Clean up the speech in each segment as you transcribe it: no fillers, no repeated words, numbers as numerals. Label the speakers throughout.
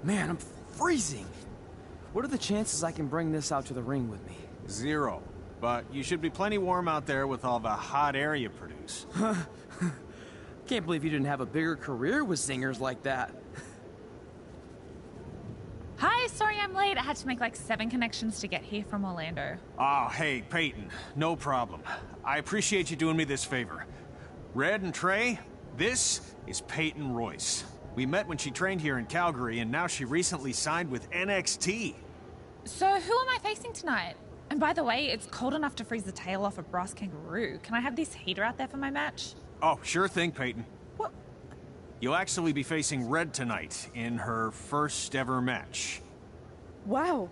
Speaker 1: Man, I'm freezing. What are the chances I can bring this out to the ring with me?
Speaker 2: 0. But you should be plenty warm out there with all the hot air you produce.
Speaker 1: Can't believe you didn't have a bigger career with zingers like that.
Speaker 3: Hi, sorry I'm late. I had to make like 7 connections to get here from Orlando.
Speaker 2: Oh, hey, Peyton. No problem. I appreciate you doing me this favor. Red and Trey, this is Peyton Royce. We met when she trained here in Calgary, and now she recently signed with NXT.
Speaker 3: So who am I facing tonight? And by the way, it's cold enough to freeze the tail off a brass kangaroo. Can I have this heater out there for my match?
Speaker 2: Oh, sure thing, Peyton.
Speaker 3: What?
Speaker 2: You'll actually be facing Red tonight in her first ever match.
Speaker 4: Wow,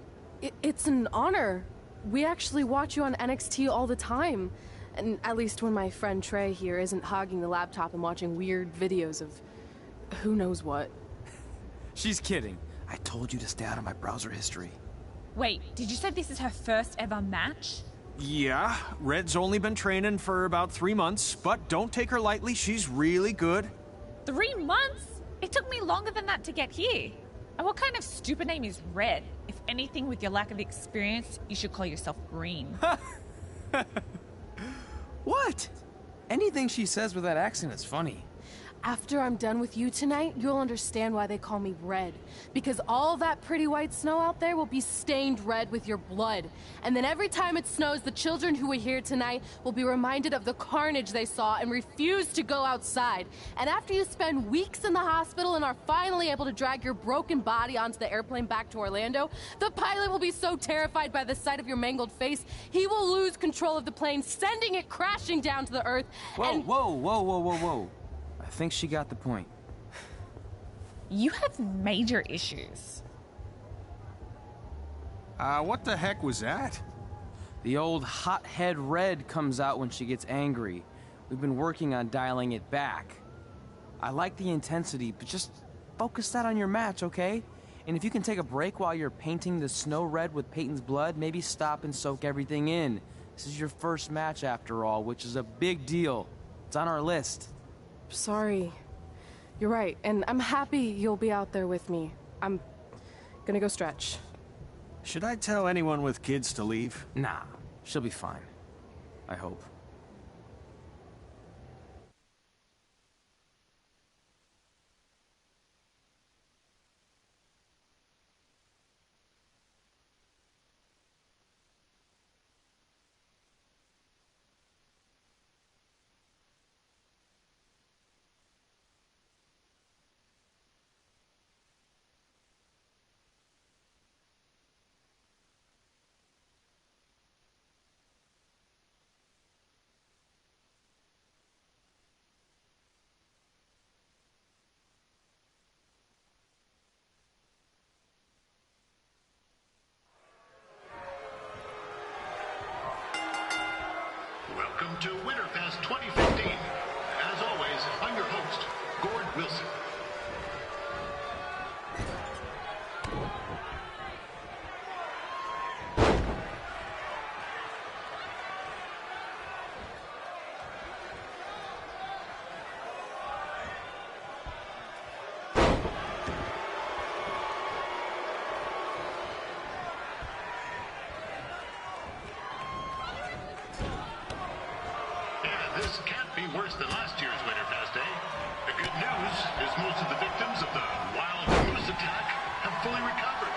Speaker 4: it's an honor. We actually watch you on NXT all the time. And at least when my friend Trey here isn't hogging the laptop and watching weird videos of who knows what.
Speaker 1: She's kidding. I told you to stay out of my browser history.
Speaker 3: Wait, did you say this is her first ever match?
Speaker 2: Yeah, Red's only been training for about 3 months, but don't take her lightly, she's really good.
Speaker 3: 3 months? It took me longer than that to get here. And what kind of stupid name is Red? If anything, with your lack of experience, you should call yourself Green.
Speaker 1: What? Anything she says with that accent is funny.
Speaker 4: After I'm done with you tonight, you'll understand why they call me Red. Because all that pretty white snow out there will be stained red with your blood. And then every time it snows, the children who were here tonight will be reminded of the carnage they saw and refuse to go outside. And after you spend weeks in the hospital and are finally able to drag your broken body onto the airplane back to Orlando, the pilot will be so terrified by the sight of your mangled face, he will lose control of the plane, sending it crashing down to the earth.
Speaker 1: Whoa. I think she got the point.
Speaker 3: You have major issues.
Speaker 2: What the heck was that?
Speaker 1: The old hothead Red comes out when she gets angry. We've been working on dialing it back. I like the intensity, but just focus that on your match, okay? And if you can take a break while you're painting the snow red with Peyton's blood, maybe stop and soak everything in. This is your first match after all, which is a big deal. It's on our list.
Speaker 4: Sorry. You're right, and I'm happy you'll be out there with me. I'm gonna go stretch.
Speaker 2: Should I tell anyone with kids to leave?
Speaker 1: Nah, she'll be fine. I hope.
Speaker 5: Welcome to Winterfest 2015. As always, I'm your host, Gord Wilson. This can't be worse than last year's Winterfest, eh? The good news is most of the victims of the wild moose attack have fully recovered.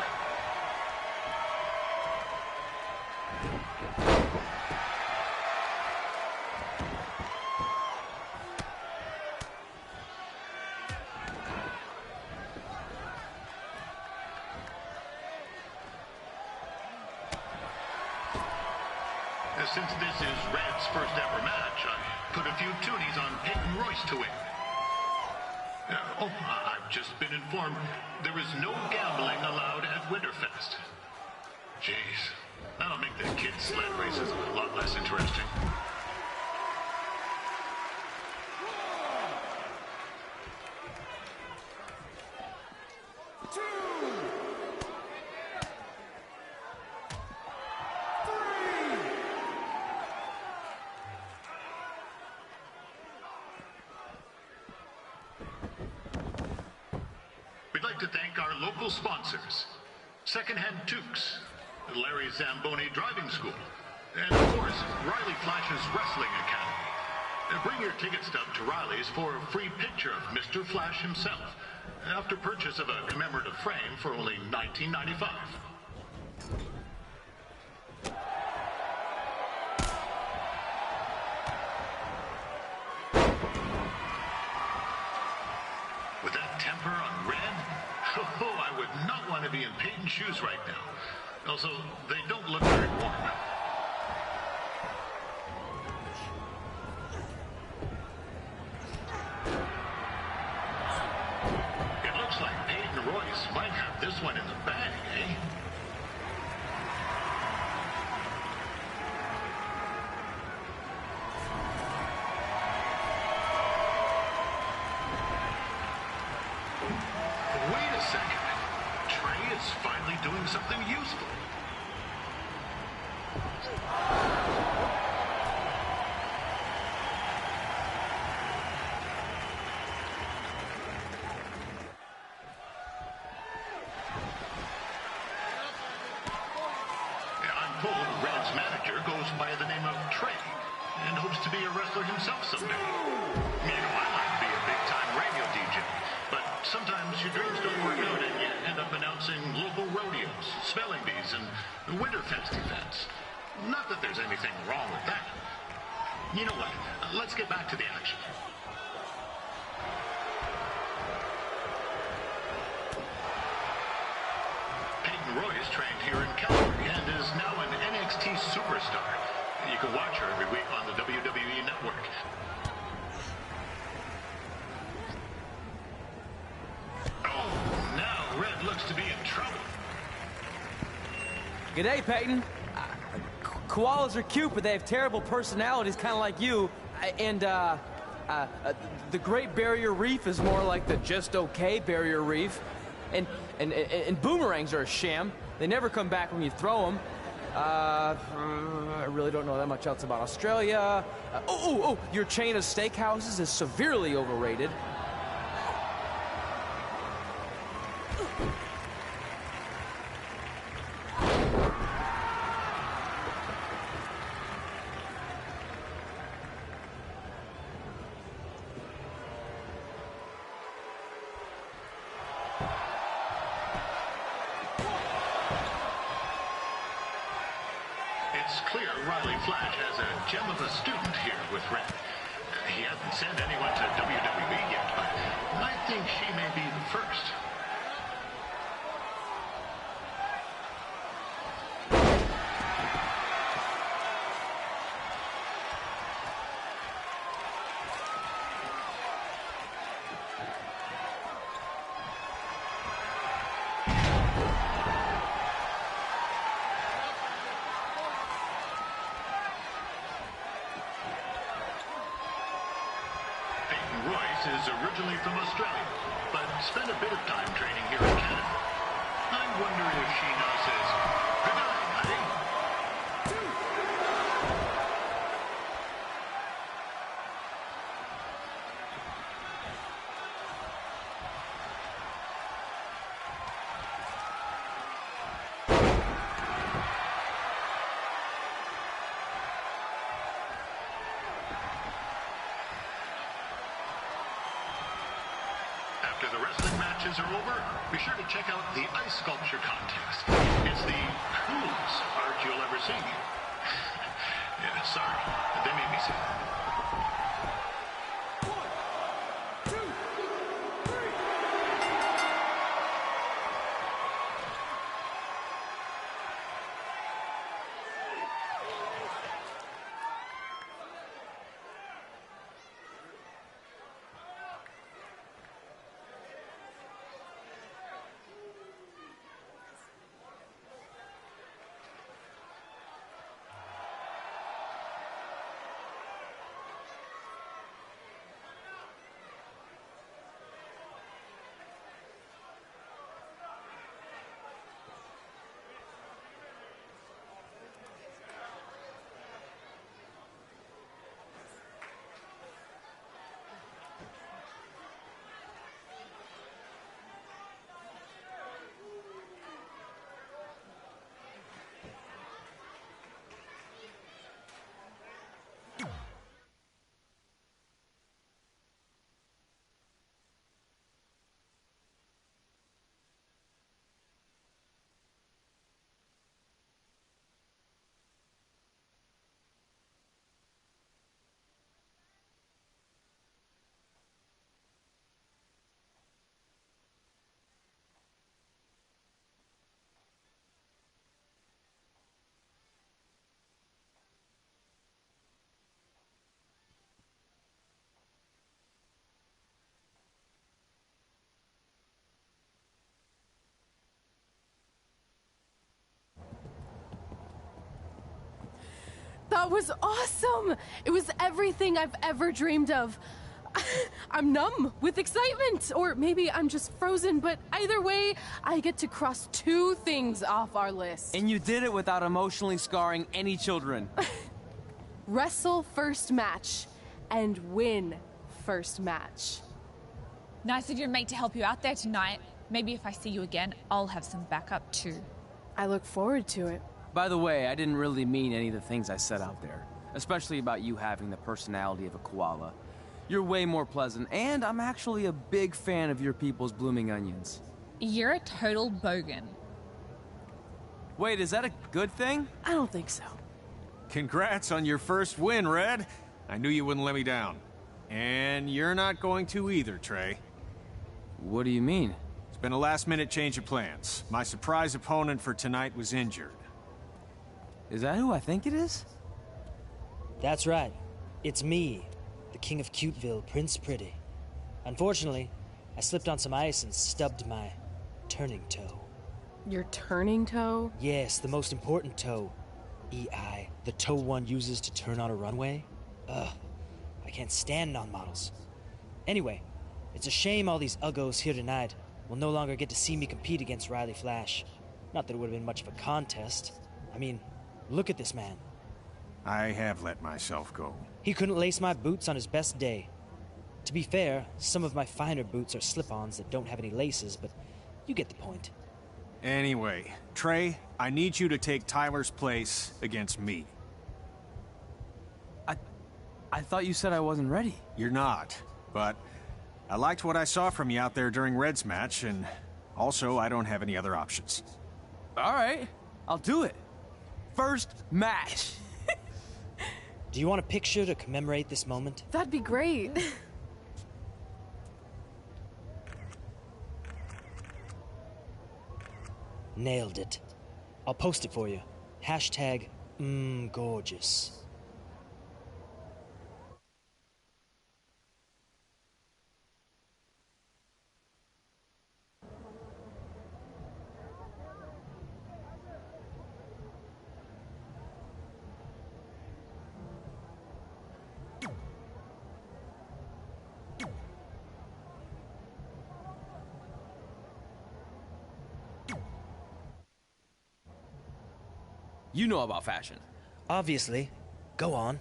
Speaker 5: Since this is Red's first ever match, I put a few toonies on Peyton Royce to win. I've just been informed there is no gambling allowed at Winterfest. Jeez, that'll make the kids' sled races a lot less interesting. like to thank our local sponsors. Secondhand Tukes, Larry Zamboni Driving School, and of course, Riley Flash's Wrestling Academy. Bring your ticket stub to Riley's for a free picture of Mr. Flash himself, after purchase of a commemorative frame for only $19.95. With that temper on Red, I would not want to be in Peyton's shoes right now. Also, they don't look very warm. It looks like Peyton Royce might have this one in the bag, eh? Wait a second. Trey is finally doing something useful. I'm told Red's manager goes by the name of Trey and hopes to be a wrestler himself someday. You know, I like to be a big-time radio DJ, but sometimes your dreams don't work out and you end up announcing local rodeos, spelling bees, and Winterfest events. Not that there's anything wrong with that. You know what? Let's get back to the action. Peyton Royce trained here in Calgary and is now an NXT superstar. You can watch her every week on the WWE Network. Oh, now Red looks to be in trouble.
Speaker 1: G'day, Peyton. Koalas are cute, but they have terrible personalities, kind of like you. The Great Barrier Reef is more like the just okay Barrier Reef. And boomerangs are a sham. They never come back when you throw them. I really don't know that much else about Australia. Your chain of steakhouses is severely overrated.
Speaker 5: It's clear Riley Flash has a gem of a student here with Red. He hasn't sent anyone to WWE yet, but I think she may be the first. Royce is originally from Australia, but spent a bit of time training here in Canada. I wonder if she now says, "Good night, honey." After the wrestling matches are over, be sure to check out the ice sculpture contest. It's the coolest art you'll ever see. Yeah, sorry. They made me say that.
Speaker 4: That was awesome! It was everything I've ever dreamed of. I'm numb with excitement, or maybe I'm just frozen, but either way, I get to cross 2 things off our list.
Speaker 1: And you did it without emotionally scarring any children.
Speaker 4: Wrestle first match, and win first match.
Speaker 3: Nice of your mate to help you out there tonight. Maybe if I see you again, I'll have some backup too.
Speaker 4: I look forward to it.
Speaker 1: By the way, I didn't really mean any of the things I said out there. Especially about you having the personality of a koala. You're way more pleasant, and I'm actually a big fan of your people's blooming onions.
Speaker 3: You're a total bogan.
Speaker 1: Wait, is that a good thing?
Speaker 4: I don't think so.
Speaker 2: Congrats on your first win, Red. I knew you wouldn't let me down. And you're not going to either, Trey.
Speaker 1: What do you mean?
Speaker 2: It's been a last-minute change of plans. My surprise opponent for tonight was injured.
Speaker 1: Is that who I think it is?
Speaker 6: That's right. It's me, the King of Cuteville, Prince Pretty. Unfortunately, I slipped on some ice and stubbed my turning toe.
Speaker 4: Your turning toe?
Speaker 6: Yes, the most important toe. EI, the toe one uses to turn on a runway. Ugh, I can't stand non-models. Anyway, it's a shame all these uggos here tonight will no longer get to see me compete against Riley Flash. Not that it would have been much of a contest. I mean, look at this man.
Speaker 2: I have let myself go.
Speaker 6: He couldn't lace my boots on his best day. To be fair, some of my finer boots are slip-ons that don't have any laces, but you get the point.
Speaker 2: Anyway, Trey, I need you to take Tyler's place against me.
Speaker 1: I thought you said I wasn't ready.
Speaker 2: You're not, but I liked what I saw from you out there during Red's match, and also I don't have any other options.
Speaker 1: All right, I'll do it. First match.
Speaker 6: Do you want a picture to commemorate this moment?
Speaker 4: That'd be great.
Speaker 6: Nailed it. I'll post it for you. Hashtag, gorgeous.
Speaker 1: You know about fashion.
Speaker 6: Obviously. Go on.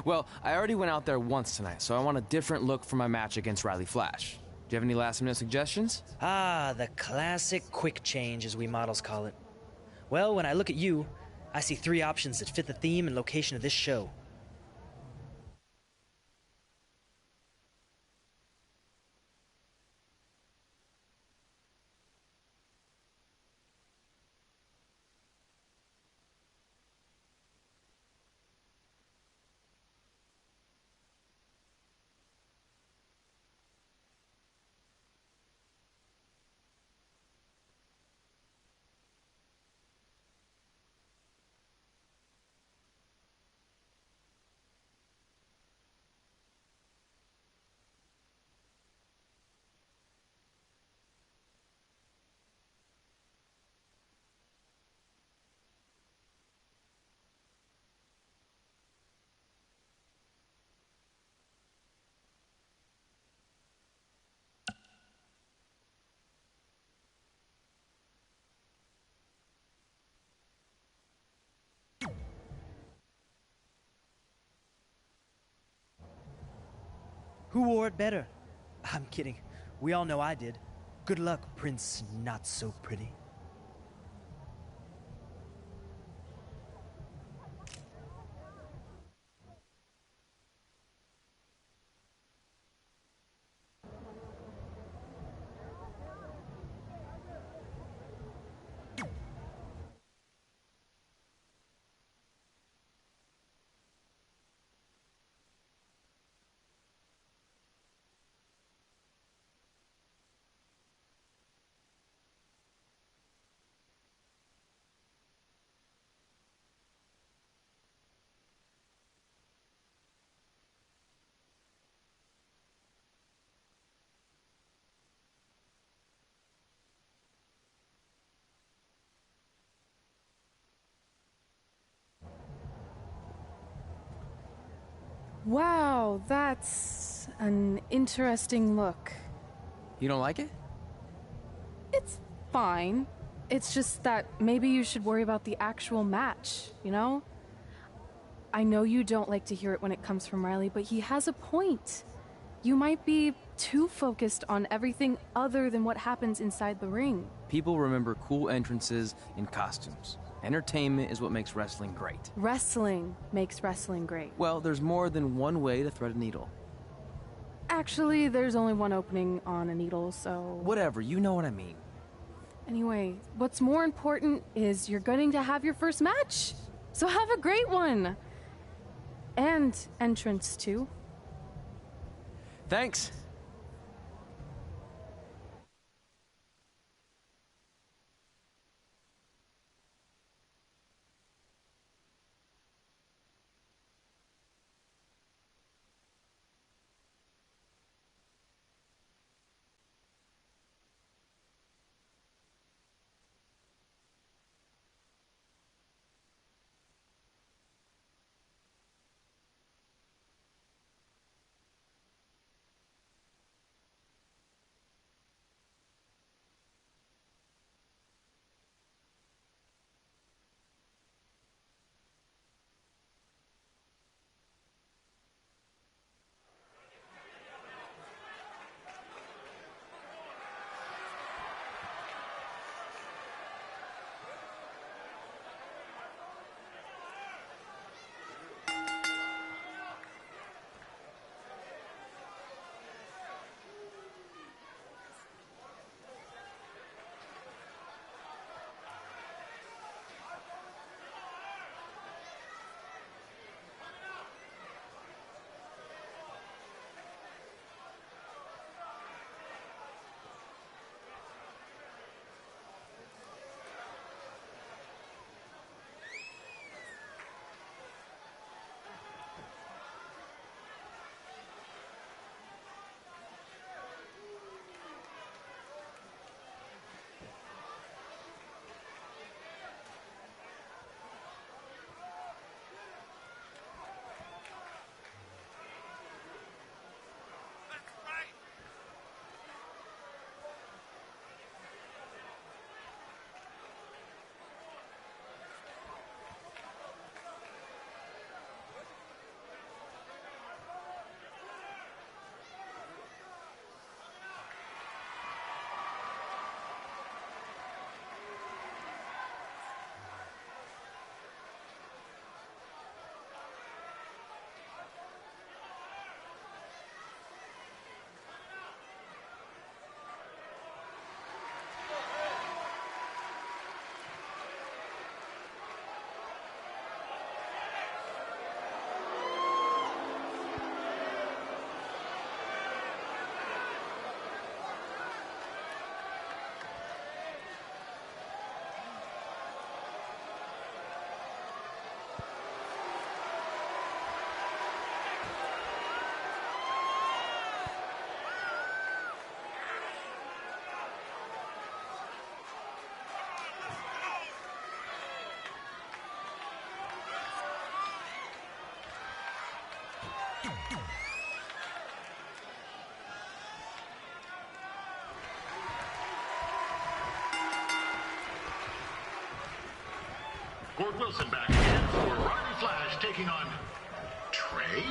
Speaker 1: Well, I already went out there once tonight, so I want a different look for my match against Riley Flash. Do you have any last-minute suggestions?
Speaker 6: Ah, the classic quick change, as we models call it. Well, when I look at you, I see 3 options that fit the theme and location of this show. Who wore it better? I'm kidding. We all know I did. Good luck, Prince Not So Pretty.
Speaker 4: Wow, that's an interesting look.
Speaker 1: You don't like it?
Speaker 4: It's fine. It's just that maybe you should worry about the actual match, you know? I know you don't like to hear it when it comes from Riley, but he has a point. You might be too focused on everything other than what happens inside the ring.
Speaker 1: People remember cool entrances and costumes. Entertainment is what makes wrestling great.
Speaker 4: Wrestling makes wrestling great.
Speaker 1: Well, there's more than one way to thread a needle.
Speaker 4: Actually, there's only one opening on a needle, so...
Speaker 1: Whatever, you know what I mean.
Speaker 4: Anyway, what's more important is you're going to have your first match. So have a great one. And entrance, too.
Speaker 1: Thanks.
Speaker 5: Gord Wilson back again for Riley Flash taking on Trey.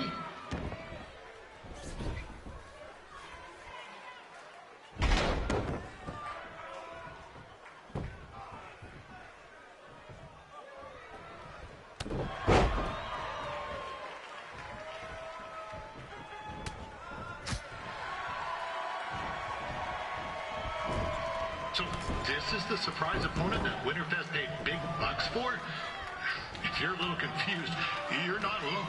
Speaker 5: So this is the surprise opponent that Winterfest paid big bucks for? If you're a little confused, you're not alone.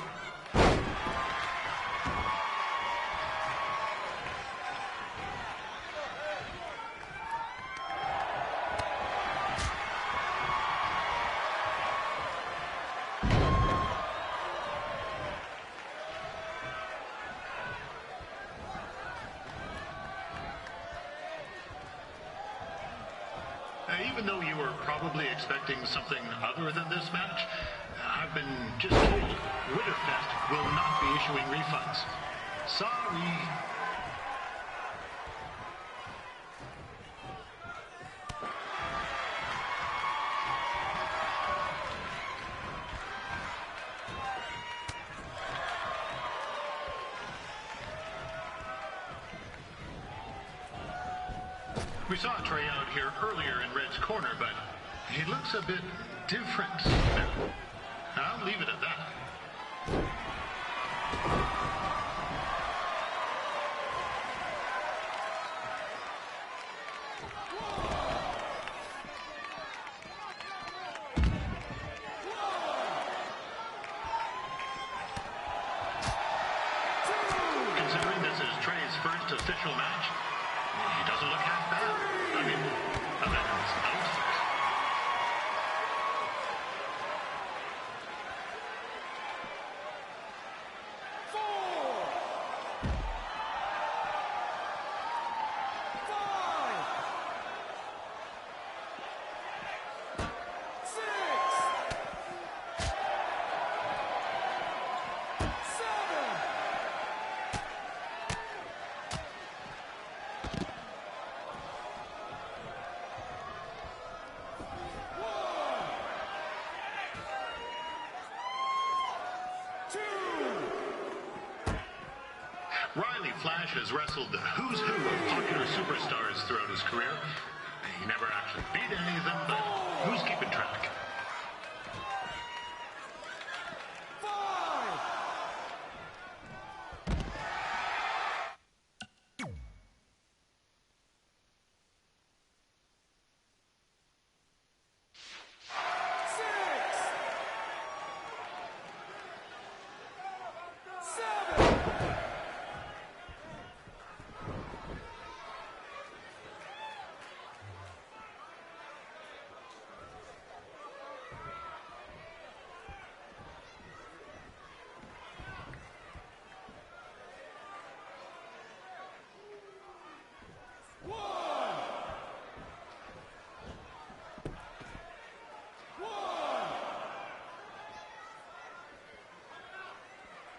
Speaker 5: Even though you were probably expecting something other than this match, I've been just told Winterfest will not be issuing refunds. Sorry. We saw Trey out here earlier in Red's corner, but he looks a bit different now. I'll leave it at that. Considering this is Trey's first official match, he doesn't look half bad. I mean, other than his outfit. Riley Flash has wrestled the who's who of popular superstars throughout his career. He never actually beat any of them, but who's keeping track?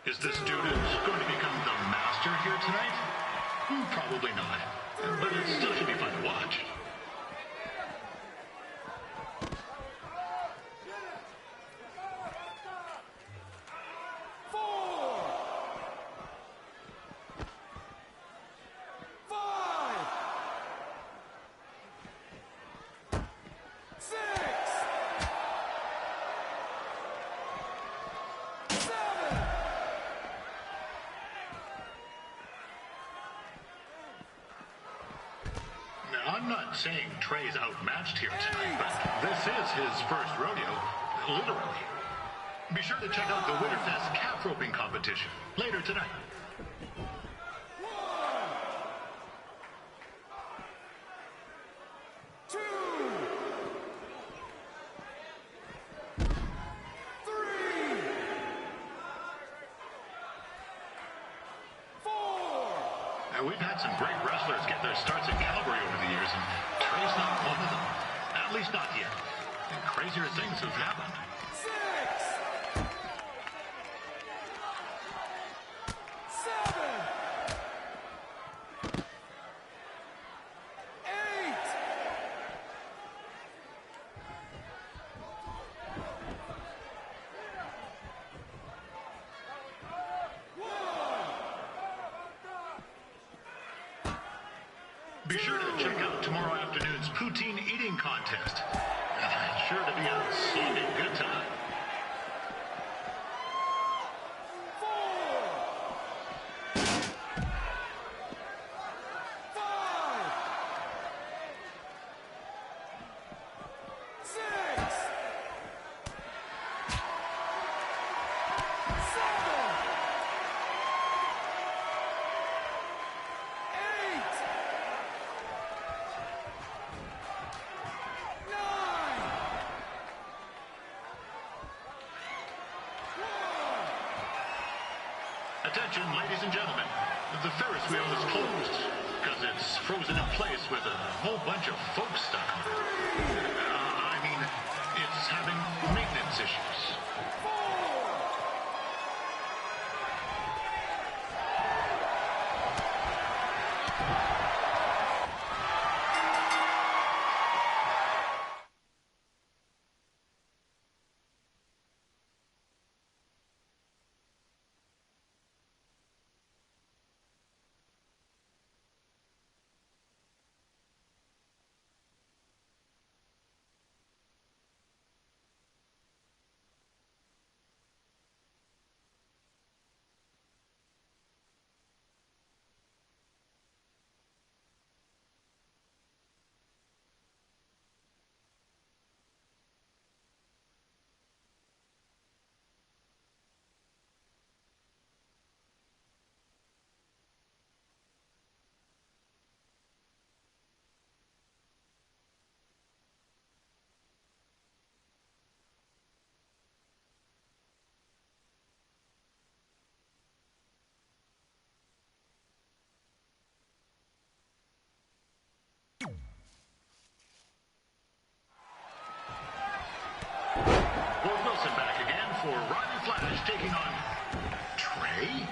Speaker 5: Is this dude going to become the master here tonight? Probably not. But it still should be fun to watch. I'm not saying Trey's outmatched here tonight, but this is his first rodeo, literally. Be sure to check out the Winterfest calf roping competition later tonight. We've had some great wrestlers get their starts in Calgary over the years, and Trey's not one of them. At least not yet. And crazier things have happened. 7, 8. Be sure to check out tomorrow afternoon's poutine eating contest. It's sure to be a sleeping good time. 4, 5, 6, 7, 8. Attention, ladies and gentlemen. The Ferris wheel is closed because it's frozen in place with a whole bunch of folks stuck on it. I mean, it's having maintenance issues. for Riley Flash taking on Trey?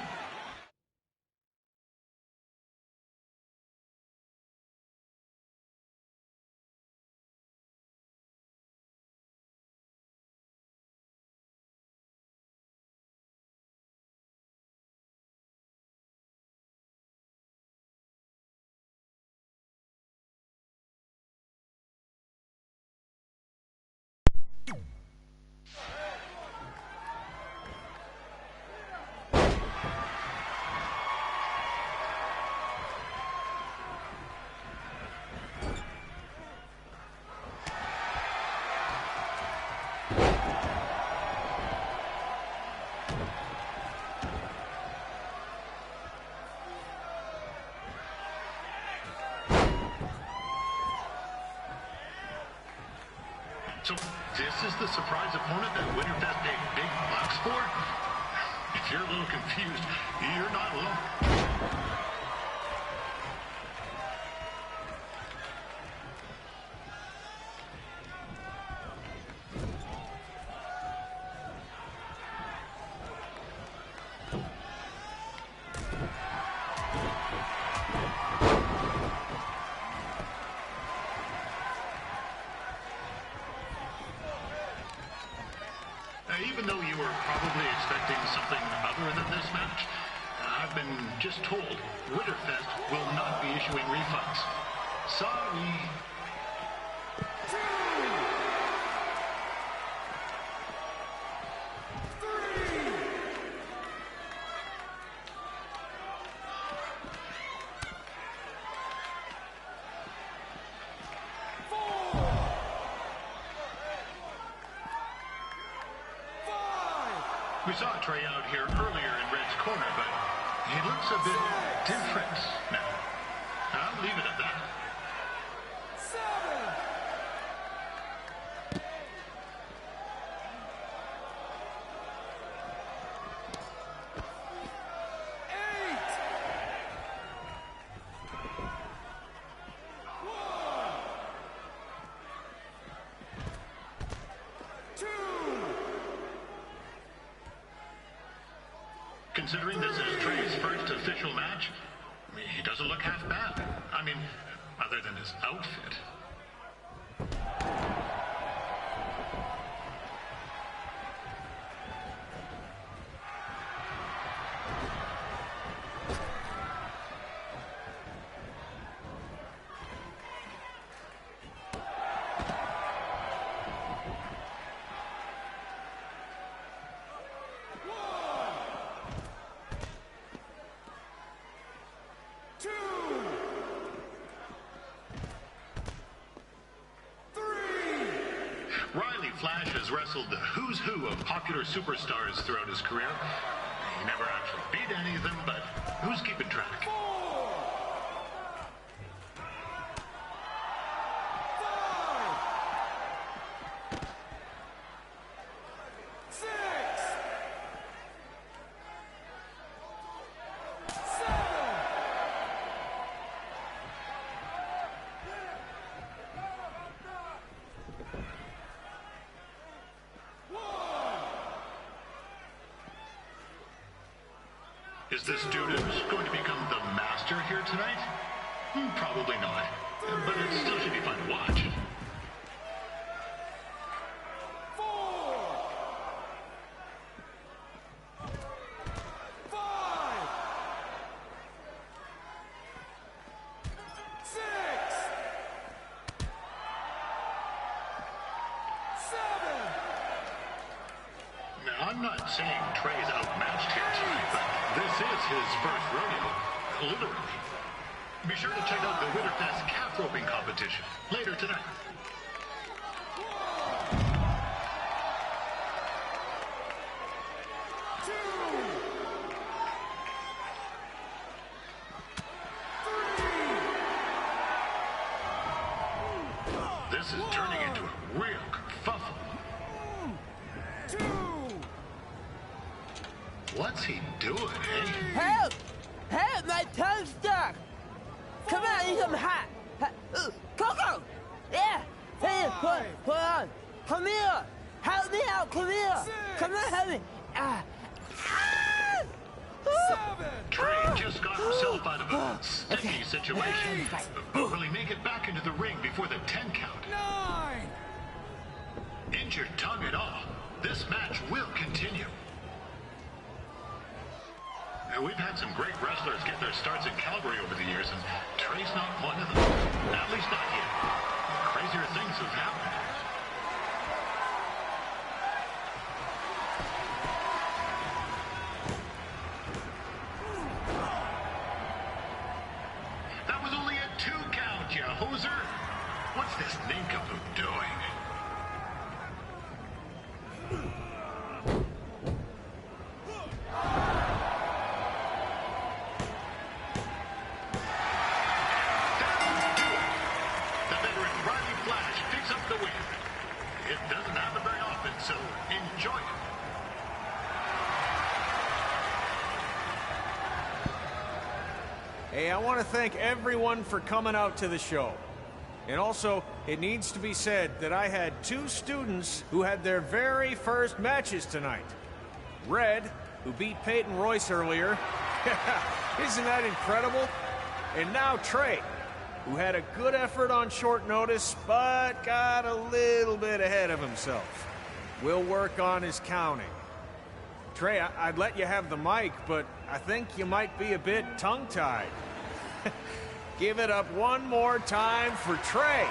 Speaker 5: So this is the surprise opponent that Winterfest paid big bucks for? If you're a little confused, you're not alone. Even though you were probably expecting something other than this match, I've been just told Winterfest will not be issuing refunds. Sorry. We saw Trey out here earlier in Red's corner, but he looks a bit different now. I'll leave it at that. 8. 2. Considering this is Trey's first official match, he doesn't look half bad. I mean, other than his outfit. Riley Flash has wrestled the who's who of popular superstars throughout his career. He never actually beat any of them, but who's keeping track?
Speaker 7: 4, 5, 6, 7.
Speaker 5: Is this student going to become the master here tonight? Probably not, but it still should be fun to watch.
Speaker 7: 4, 5, 6, 7.
Speaker 5: Now, I'm not saying Trey's outmatched here tonight, but this is his first rodeo, literally. Be sure to check out the Winterfest calf roping competition later tonight.
Speaker 7: 2, 3.
Speaker 5: This is turning into a real kerfuffle.
Speaker 7: 2.
Speaker 5: What's he doing, eh?
Speaker 8: Help! Help! My tongue's stuck! Come on, I need some hot! Coco! Yeah! Hey, hold on! Come here! Help me out, come here!
Speaker 7: 6,
Speaker 8: Come on, help me! Ah.
Speaker 7: 7,
Speaker 5: Trey just got himself out of a sticky situation. But will he make it back into the ring before the 10 count?
Speaker 7: 9,
Speaker 5: Injured tongue at all, this match will continue. We've had some great wrestlers get their starts in Calgary over the years, and Trey's not one of them. At least not yet. Crazier things have happened. That was only a 2 count, you hoser. What's this nincompoop doing? The veteran Riley Flash picks up the win. It doesn't happen very often, so enjoy it.
Speaker 2: Hey, I want to thank everyone for coming out to the show. And also, it needs to be said that I had 2 students who had their very first matches tonight. Red, who beat Peyton Royce earlier. Isn't that incredible? And now Trey, who had a good effort on short notice, but got a little bit ahead of himself. We'll work on his counting. Trey, I'd let you have the mic, but I think you might be a bit tongue-tied. Give it up one more time for Trey.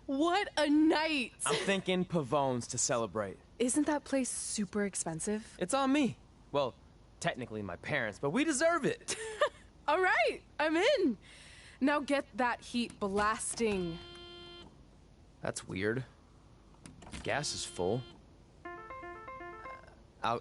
Speaker 4: What a night!
Speaker 1: I'm thinking Pavone's to celebrate.
Speaker 4: Isn't that place super expensive?
Speaker 1: It's on me. Well, technically my parents, but we deserve it.
Speaker 4: All right, I'm in. Now get that heat blasting.
Speaker 1: That's weird. Gas is full.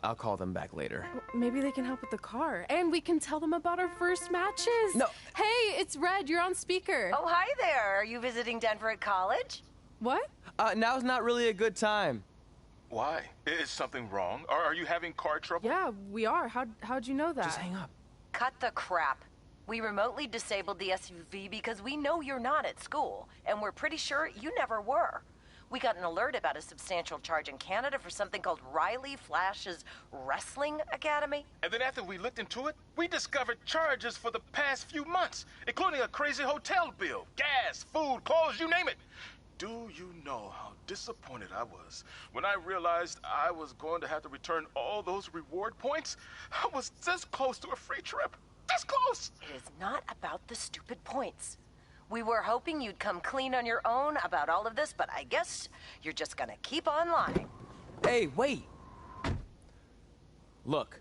Speaker 1: I'll call them back later.
Speaker 4: Maybe they can help with the car. And we can tell them about our first matches.
Speaker 1: No.
Speaker 4: Hey, it's Red. You're on speaker.
Speaker 9: Oh, hi there. Are you visiting Denver at college?
Speaker 4: What?
Speaker 1: Now's not really a good time.
Speaker 10: Why? Is something wrong? Or are you having car trouble?
Speaker 4: Yeah, we are. How'd you know that?
Speaker 1: Just hang up.
Speaker 9: Cut the crap. We remotely disabled the SUV because we know you're not at school, and we're pretty sure you never were. We got an alert about a substantial charge in Canada for something called Riley Flash's Wrestling Academy.
Speaker 10: And then after we looked into it, we discovered charges for the past few months, including a crazy hotel bill, gas, food, clothes, you name it. Do you know how disappointed I was when I realized I was going to have to return all those reward points? I was this close to a free trip. This close!
Speaker 9: It is not about the stupid points. We were hoping you'd come clean on your own about all of this, but I guess you're just gonna keep on lying.
Speaker 1: Hey, wait. Look,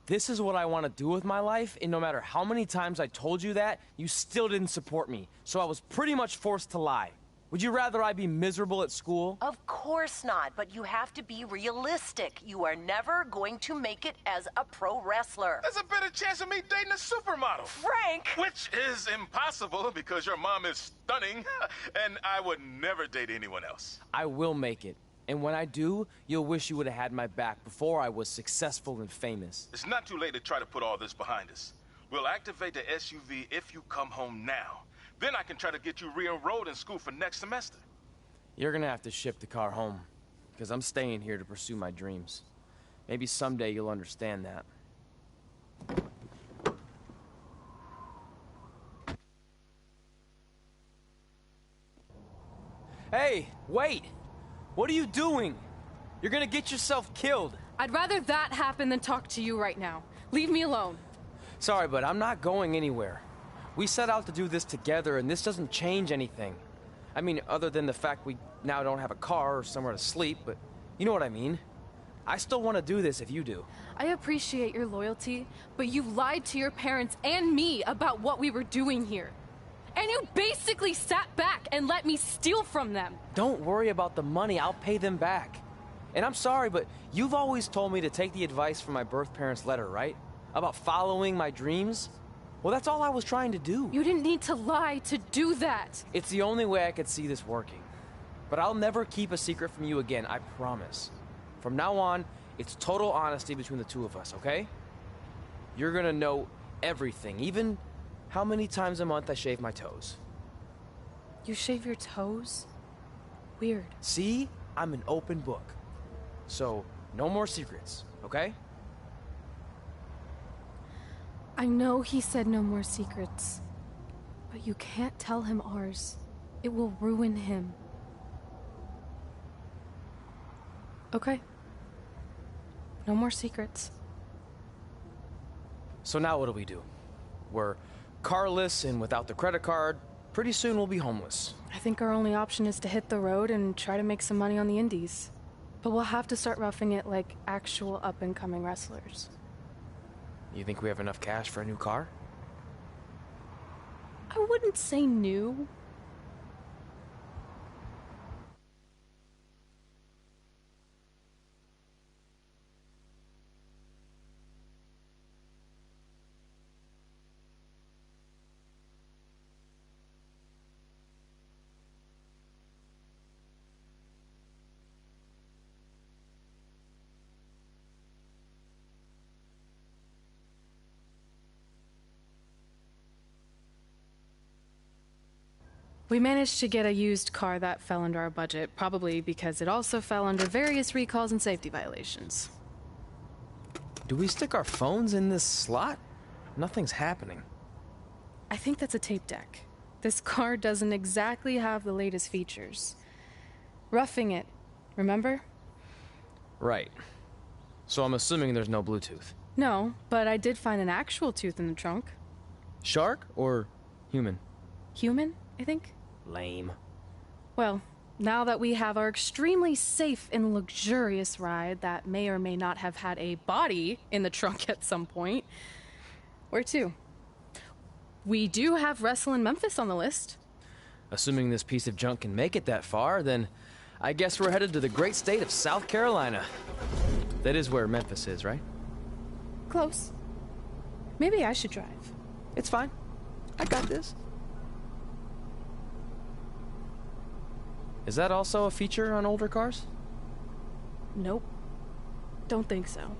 Speaker 1: this is what I want to do with my life, and no matter how many times I told you that, you still didn't support me. So I was pretty much forced to lie. Would you rather I be miserable at school?
Speaker 9: Of course not, but you have to be realistic. You are never going to make it as a pro wrestler.
Speaker 10: There's a better chance of me dating a supermodel.
Speaker 9: Frank!
Speaker 10: Which is impossible because your mom is stunning, and I would never date anyone else.
Speaker 1: I will make it. And when I do, you'll wish you would have had my back before I was successful and famous.
Speaker 10: It's not too late to try to put all this behind us. We'll activate the SUV if you come home now. Then I can try to get you re-enrolled in school for next semester.
Speaker 1: You're gonna have to ship the car home, because I'm staying here to pursue my dreams. Maybe someday you'll understand that. Hey, wait! What are you doing? You're gonna get yourself killed.
Speaker 4: I'd rather that happen than talk to you right now. Leave me alone.
Speaker 1: Sorry, but I'm not going anywhere. We set out to do this together, and this doesn't change anything. I mean, other than the fact we now don't have a car or somewhere to sleep, but you know what I mean. I still want to do this if you do.
Speaker 4: I appreciate your loyalty, but you lied to your parents and me about what we were doing here. And you basically sat back and let me steal from them.
Speaker 1: Don't worry about the money, I'll pay them back. And I'm sorry, but you've always told me to take the advice from my birth parents' letter, right? About following my dreams? Well, that's all I was trying to do.
Speaker 4: You didn't need to lie to do that.
Speaker 1: It's the only way I could see this working. But I'll never keep a secret from you again, I promise. From now on, it's total honesty between the two of us, okay? You're gonna know everything, even how many times a month I shave my toes.
Speaker 4: You shave your toes? Weird.
Speaker 1: See? I'm an open book. So, no more secrets, okay?
Speaker 4: I know he said no more secrets, but you can't tell him ours. It will ruin him. Okay. No more secrets.
Speaker 1: So now what do? We're carless and without the credit card. Pretty soon we'll be homeless.
Speaker 4: I think our only option is to hit the road and try to make some money on the indies. But we'll have to start roughing it like actual up-and-coming wrestlers.
Speaker 1: You think we have enough cash for a new car?
Speaker 4: I wouldn't say new. We managed to get a used car that fell under our budget, probably because it also fell under various recalls and safety violations.
Speaker 1: Do we stick our phones in this slot? Nothing's happening.
Speaker 4: I think that's a tape deck. This car doesn't exactly have the latest features. Roughing it, remember?
Speaker 1: Right. So I'm assuming there's no Bluetooth.
Speaker 4: No, but I did find an actual tooth in the trunk.
Speaker 1: Shark or human?
Speaker 4: Human, I think.
Speaker 1: Lame.
Speaker 4: Well, now that we have our extremely safe and luxurious ride that may or may not have had a body in the trunk at some point, where to? We do have Wrestle in Memphis on the list.
Speaker 1: Assuming this piece of junk can make it that far, then I guess we're headed to the great state of South Carolina. That is where Memphis is, right?
Speaker 4: Close. Maybe I should drive.
Speaker 1: It's fine. I got this. Is that also a feature on older cars?
Speaker 4: Nope. Don't think so.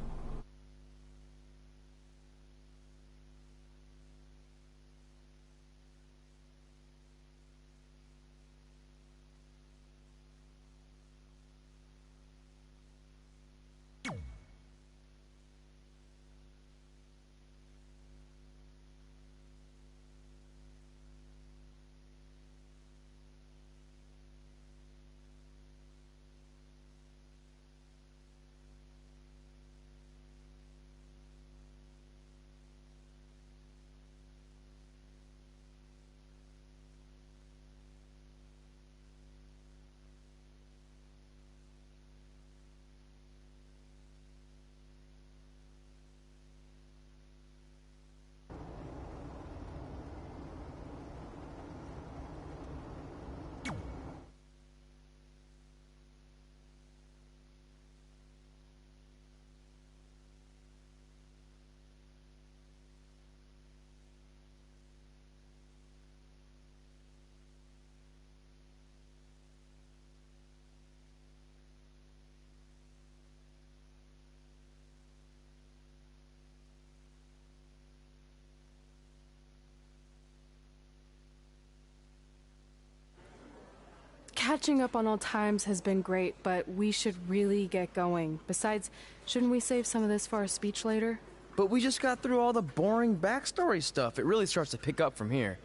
Speaker 4: Catching up on old times has been great, but we should really get going. Besides, shouldn't we save some of this for our speech later?
Speaker 1: But we just got through all the boring backstory stuff. It really starts to pick up from here.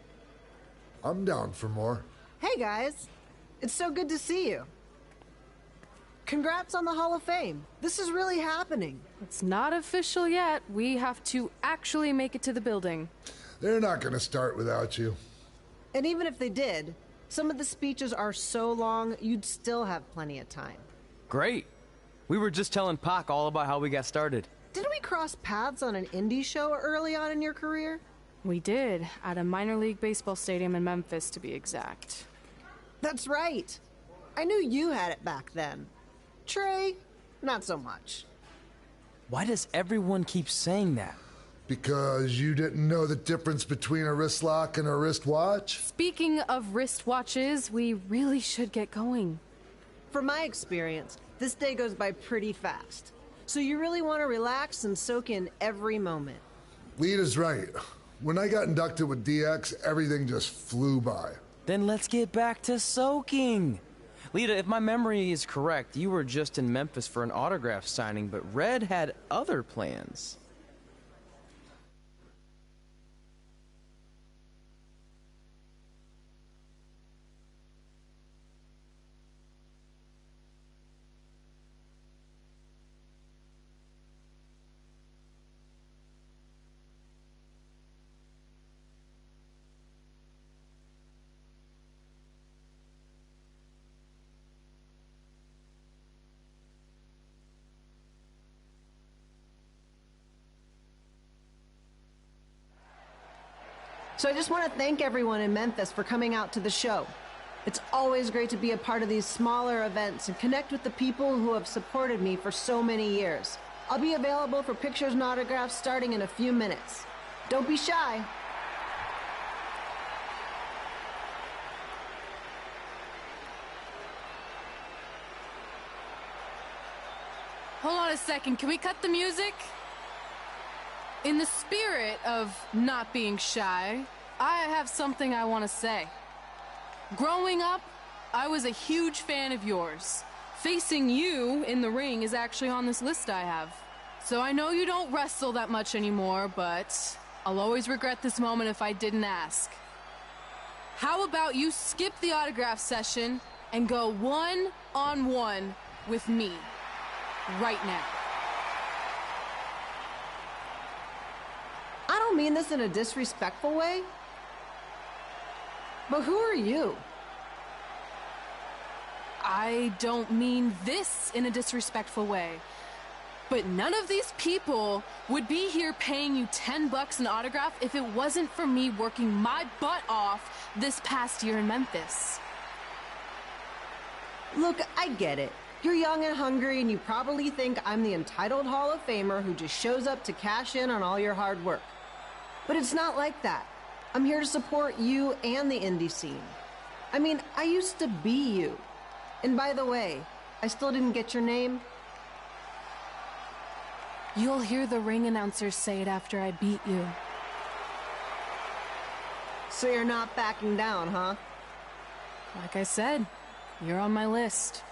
Speaker 11: I'm down for more.
Speaker 12: Hey guys, it's so good to see you.
Speaker 11: Congrats on the Hall of Fame. This is really happening.
Speaker 4: It's not official yet. We have to actually make it to the building.
Speaker 12: They're not gonna start without you.
Speaker 11: And even if they did, some of the speeches are so long, you'd still have plenty of time.
Speaker 1: Great. We were just telling Pac all about how we got started.
Speaker 11: Didn't we cross paths on an indie show early on in your career?
Speaker 4: We did, at a minor league baseball stadium in Memphis, to be exact.
Speaker 11: That's right. I knew you had it back then. Trey, not so much.
Speaker 1: Why does everyone keep saying that?
Speaker 12: Because you didn't know the difference between a wrist lock and a wristwatch?
Speaker 4: Speaking of wristwatches, we really should get going.
Speaker 11: From my experience, this day goes by pretty fast. So you really want to relax and soak in every moment.
Speaker 12: Lita's right. When I got inducted with DX, everything just flew by.
Speaker 1: Then let's get back to soaking. Lita, if my memory is correct, you were just in Memphis for an autograph signing, but Red had other plans.
Speaker 11: So I just want to thank everyone in Memphis for coming out to the show. It's always great to be a part of these smaller events and connect with the people who have supported me for so many years. I'll be available for pictures and autographs starting in a few minutes. Don't be shy.
Speaker 4: Hold on a second, can we cut the music? In the spirit of not being shy, I have something I want to say. Growing up, I was a huge fan of yours. Facing you in the ring is actually on this list I have. So I know you don't wrestle that much anymore, but I'll always regret this moment if I didn't ask. How about you skip the autograph session and go one-on-one with me right now?
Speaker 11: I don't mean this in a disrespectful way, but who are you?
Speaker 4: I don't mean this in a disrespectful way, but none of these people would be here paying you $10 an autograph if it wasn't for me working my butt off this past year in Memphis.
Speaker 11: Look, I get it. You're young and hungry, and you probably think I'm the entitled Hall of Famer who just shows up to cash in on all your hard work. But it's not like that. I'm here to support you and the indie scene. I mean, I used to be you. And by the way, I still didn't get your name.
Speaker 4: You'll hear the ring announcers say it after I beat you.
Speaker 11: So you're not backing down, huh?
Speaker 4: Like I said, you're on my list.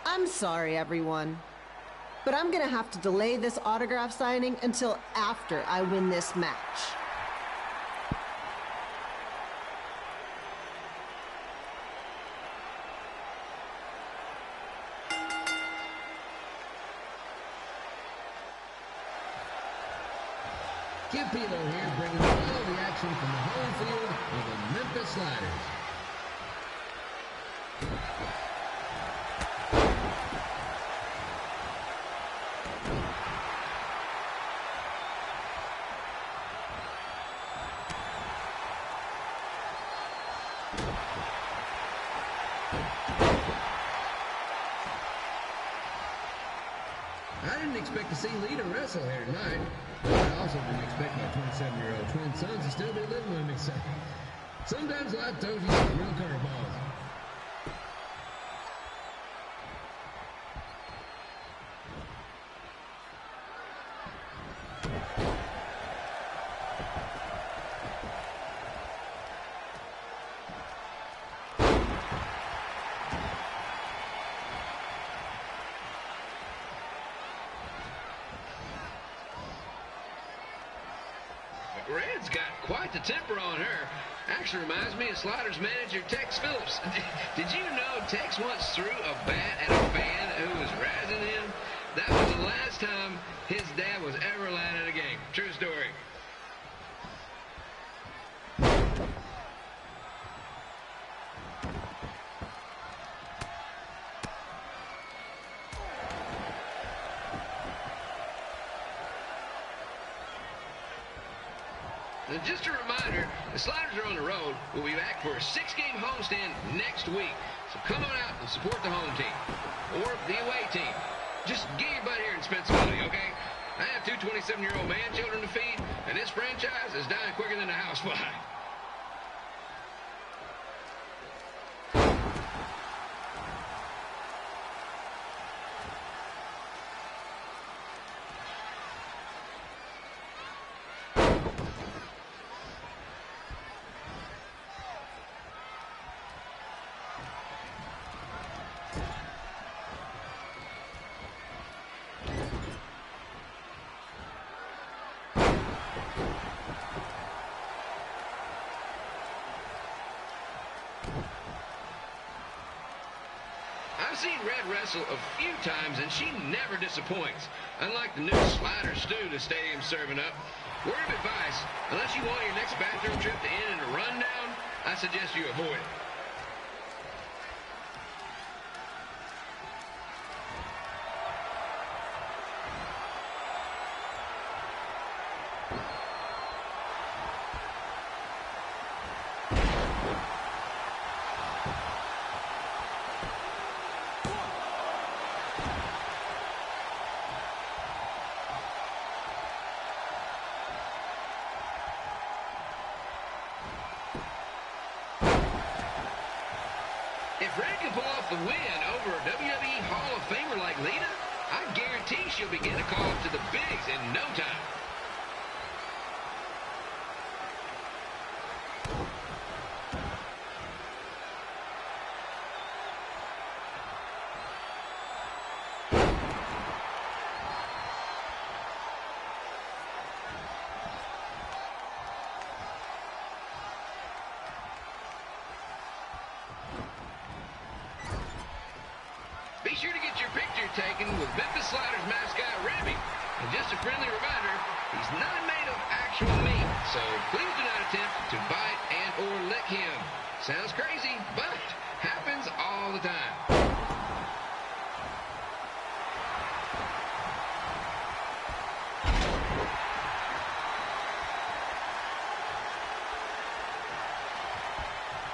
Speaker 11: I'm sorry, everyone. But I'm gonna have to delay this autograph signing until after I win this match.
Speaker 13: Kip Pino here, bringing all the action from the home field of the Memphis Sliders. I didn't expect to see Lita wrestle here tonight. But I also didn't expect my 27-year-old twin sons to still be living with me. So sometimes life throws you some real curveballs. Red's got quite the temper on her. Actually reminds me of Slaughter's manager, Tex Phillips. Did you know Tex once threw a bat at a fan who was razzing him? That was the last time his dad was ever allowed at a game. True story. And just a reminder, the Sliders are on the road. We'll be back for a 6-game homestand next week. So come on out and support the home team. Or the away team. Just get your butt here and spend some money, okay? I have 2 27-year-old man-children to feed, and this franchise is dying quicker than a housefly. I've seen Red wrestle a few times, and she never disappoints. Unlike the new slider stew the stadium's serving up. Word of advice, unless you want your next bathroom trip to end in a rundown, I suggest you avoid it. If Red can pull off the win over a WWE Hall of Famer like Lita, I guarantee she'll be getting a call up to the bigs in no time. Be sure to get your picture taken with Memphis Sliders mascot Remy. And just a friendly reminder, he's not made of actual meat, so please do not attempt to bite and or lick him. Sounds crazy, but happens all the time.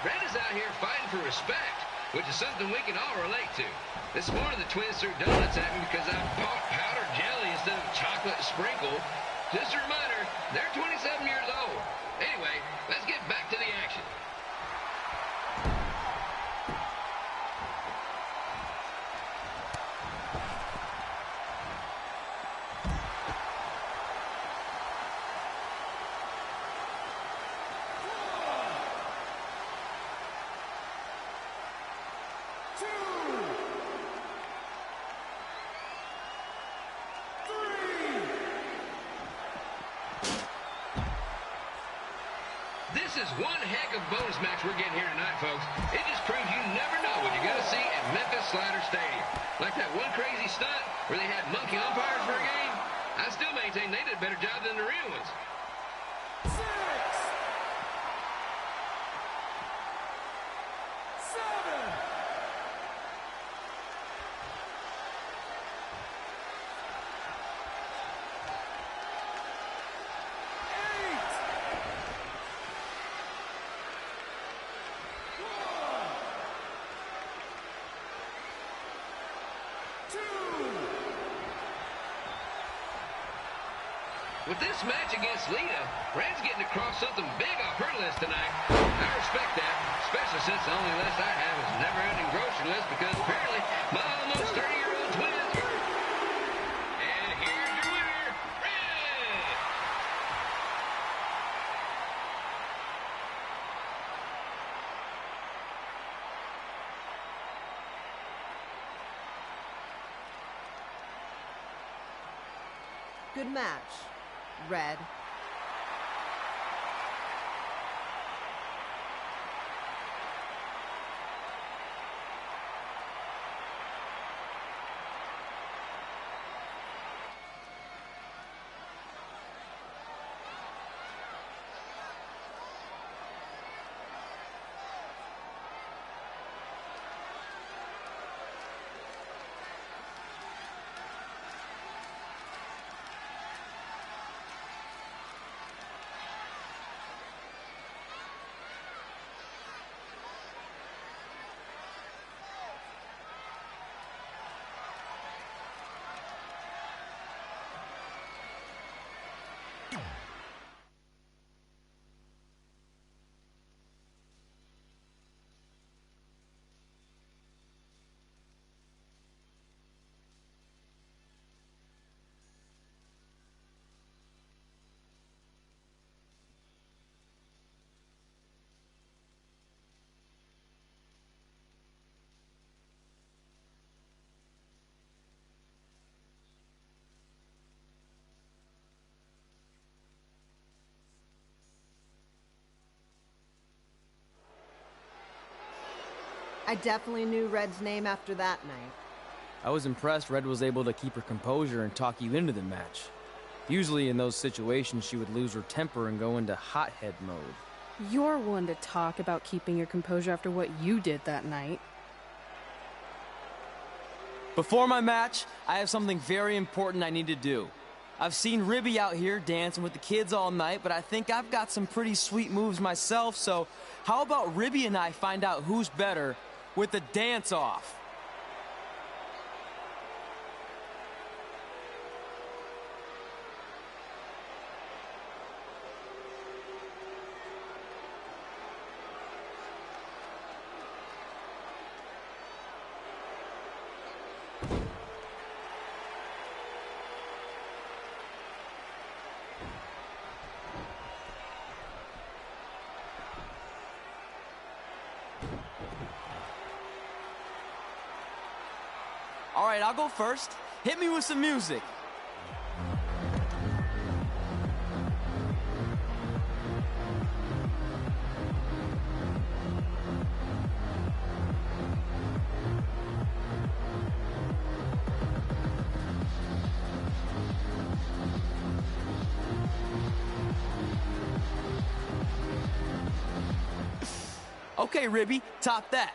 Speaker 13: Red is out here fighting for respect, which is something we can all relate to. This morning, the twins threw donuts at me because I bought powdered jelly instead of chocolate sprinkle. Just a reminder, they're 27 years old. Anyway, let's get back to the action. This is one heck of a bonus match we're getting here tonight, folks. It just proves you never know what you're going to see at Memphis Slider Stadium. Like that one crazy stunt where they had monkey umpires for a game. I still maintain they did a better job than the real ones.
Speaker 7: 6, 7,
Speaker 13: With this match against Lita, Red's getting across something big off her list tonight. I respect that, especially since the only list I have is a never-ending grocery list because apparently my almost 30-year-old twins are... And here's your winner, Red!
Speaker 11: Good match, Red. I definitely knew Red's name after that night.
Speaker 1: I was impressed Red was able to keep her composure and talk you into the match. Usually in those situations, she would lose her temper and go into hothead mode.
Speaker 4: You're one to talk about keeping your composure after what you did that night.
Speaker 1: Before my match, I have something very important I need to do. I've seen Ribby out here dancing with the kids all night, but I think I've got some pretty sweet moves myself, so how about Ribby and I find out who's better with the dance-off? All right, I'll go first. Hit me with some music. Okay, Ribby, top that.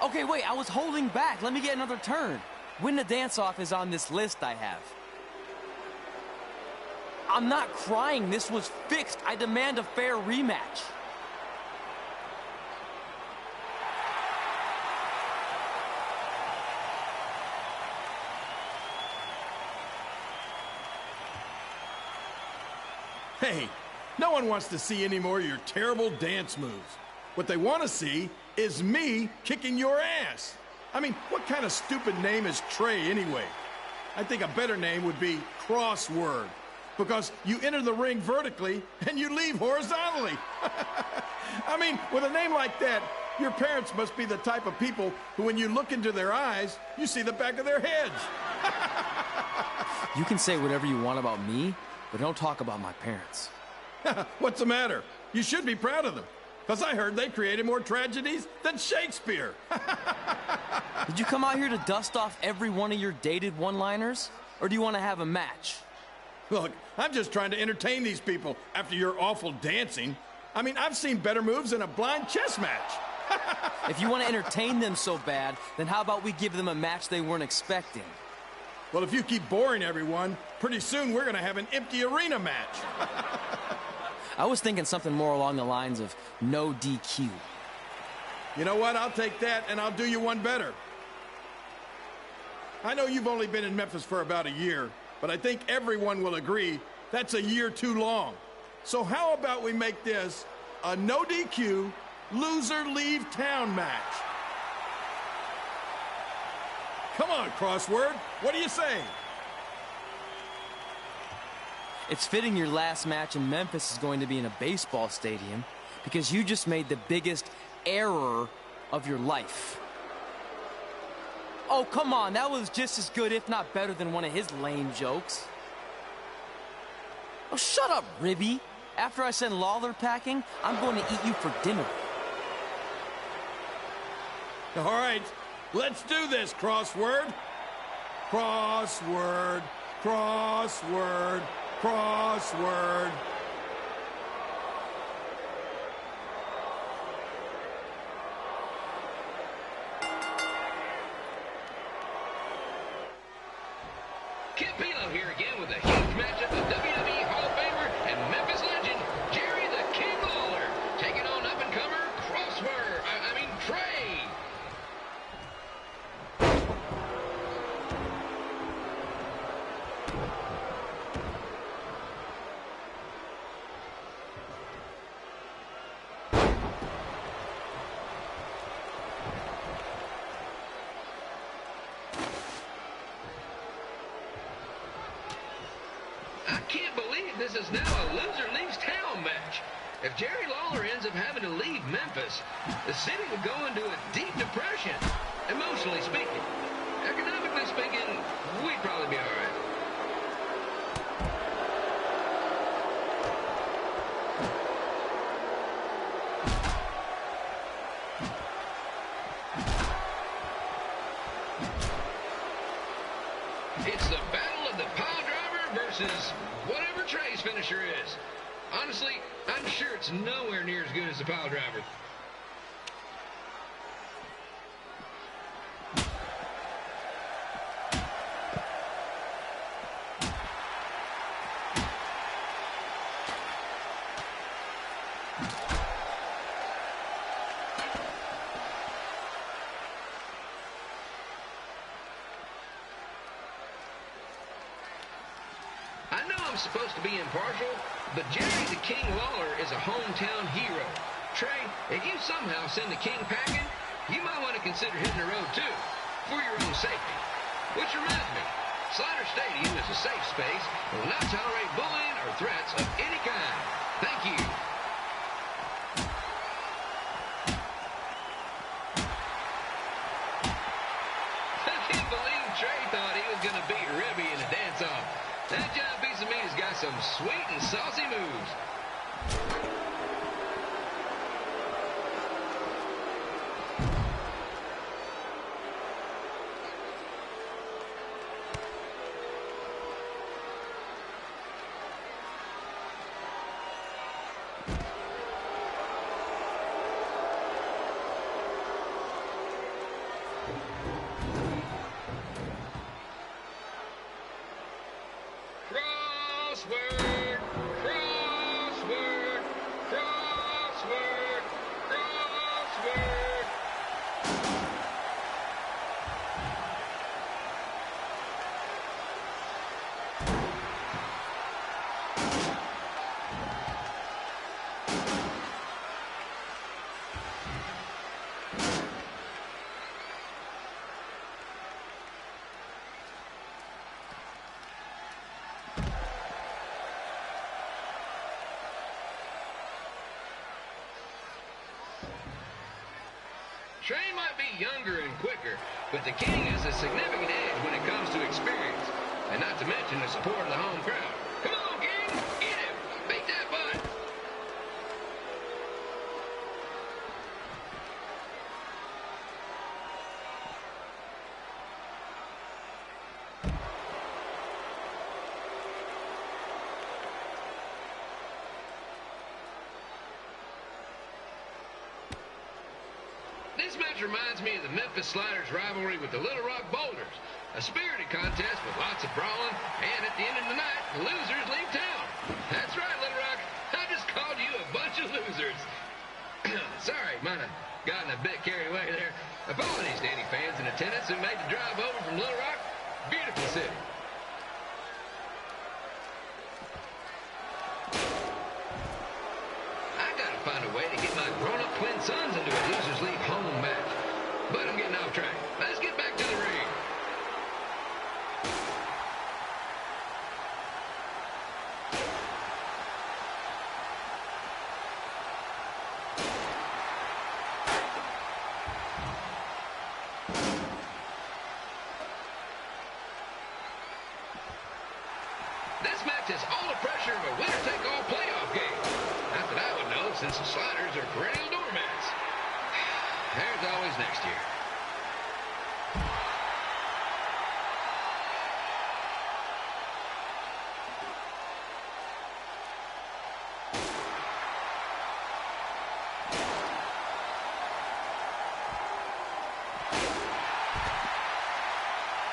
Speaker 1: Okay, wait, I was holding back. Let me get another turn. Win the dance-off is on this list I have. I'm not crying. This was fixed. I demand a fair rematch.
Speaker 14: Hey, no one wants to see any more of your terrible dance moves. What they want to see is me kicking your ass. I mean, what kind of stupid name is Trey anyway? I think a better name would be Crossword, because you enter the ring vertically and you leave horizontally. I mean, with a name like that, your parents must be the type of people who, when you look into their eyes, you see the back of their heads.
Speaker 1: You can say whatever you want about me, but don't talk about my parents.
Speaker 14: What's the matter? You should be proud of them, because I heard they created more tragedies than Shakespeare.
Speaker 1: Did you come out here to dust off every one of your dated one-liners? Or do you want to have a match?
Speaker 14: Look, I'm just trying to entertain these people after your awful dancing. I mean, I've seen better moves in a blind chess match.
Speaker 1: If you want to entertain them so bad, then how about we give them a match they weren't expecting?
Speaker 14: Well, if you keep boring everyone, pretty soon we're going to have an empty arena match.
Speaker 1: I was thinking something more along the lines of no DQ.
Speaker 14: You know what? I'll take that, and I'll do you one better. I know you've only been in Memphis for about a year, but I think everyone will agree that's a year too long. So how about we make this a no DQ, loser leave town match? Come on, Crossword. What do you say?
Speaker 1: It's fitting your last match in Memphis is going to be in a baseball stadium because you just made the biggest error of your life. Oh, come on. That was just as good, if not better, than one of his lame jokes. Oh, shut up, Ribby. After I send Lawler packing, I'm going to eat you for dinner.
Speaker 14: All right. Let's do this, Crossword. Crossword, crossword, crossword.
Speaker 13: Kid Pilo here again with a huge matchup of WWE Hall of Famer and Memphis legend, Jerry the King Lawler, taking on up-and-comer Crossword, I mean Trey. this is now a loser leaves town match. If Jerry Lawler ends up having to leave Memphis, the city would go into a deep depression, emotionally speaking. Economically speaking, we'd probably be all right. It's the battle of the pile driver versus whatever Trey's finisher is. Honestly, I'm sure it's nowhere near as good as the pile driver. I know I'm supposed to be impartial, but Jerry the King Lawler is a hometown hero. Trey, if you somehow send the King packing, you might want to consider hitting the road too, for your own safety. Which reminds me, Slider Stadium is a safe space and will not tolerate bullying or threats of any kind. Thank you. I can't believe Trey thought he was going to beat Ribby in a dance-off. That giant piece of meat has got some sweet and saucy moves. Crossword, crossword, crossword, crossword. Trey might be younger and quicker, but the King has a significant edge when it comes to experience, and not to mention the support of the home crowd. Come on, King! Get him! Beat that butt! This match reminds me of the Memphis Sliders' rivalry with the Little Rock Boulders. A spirited contest with lots of brawling, and at the end of the night, the losers leave town. That's right, Little Rock. I just called you a bunch of losers. Sorry, might have gotten a bit carried away there. Apologies to any fans in attendance who made the drive over from Little Rock. Beautiful city. Find a way to get my grown-up twin sons into a losers league home match. But I'm getting off track. Let's get back to the ring. This match has all the pressure of a winner-take-all playoff game. Not that I would know, since the Sliders are perennial doormats. There's always next year.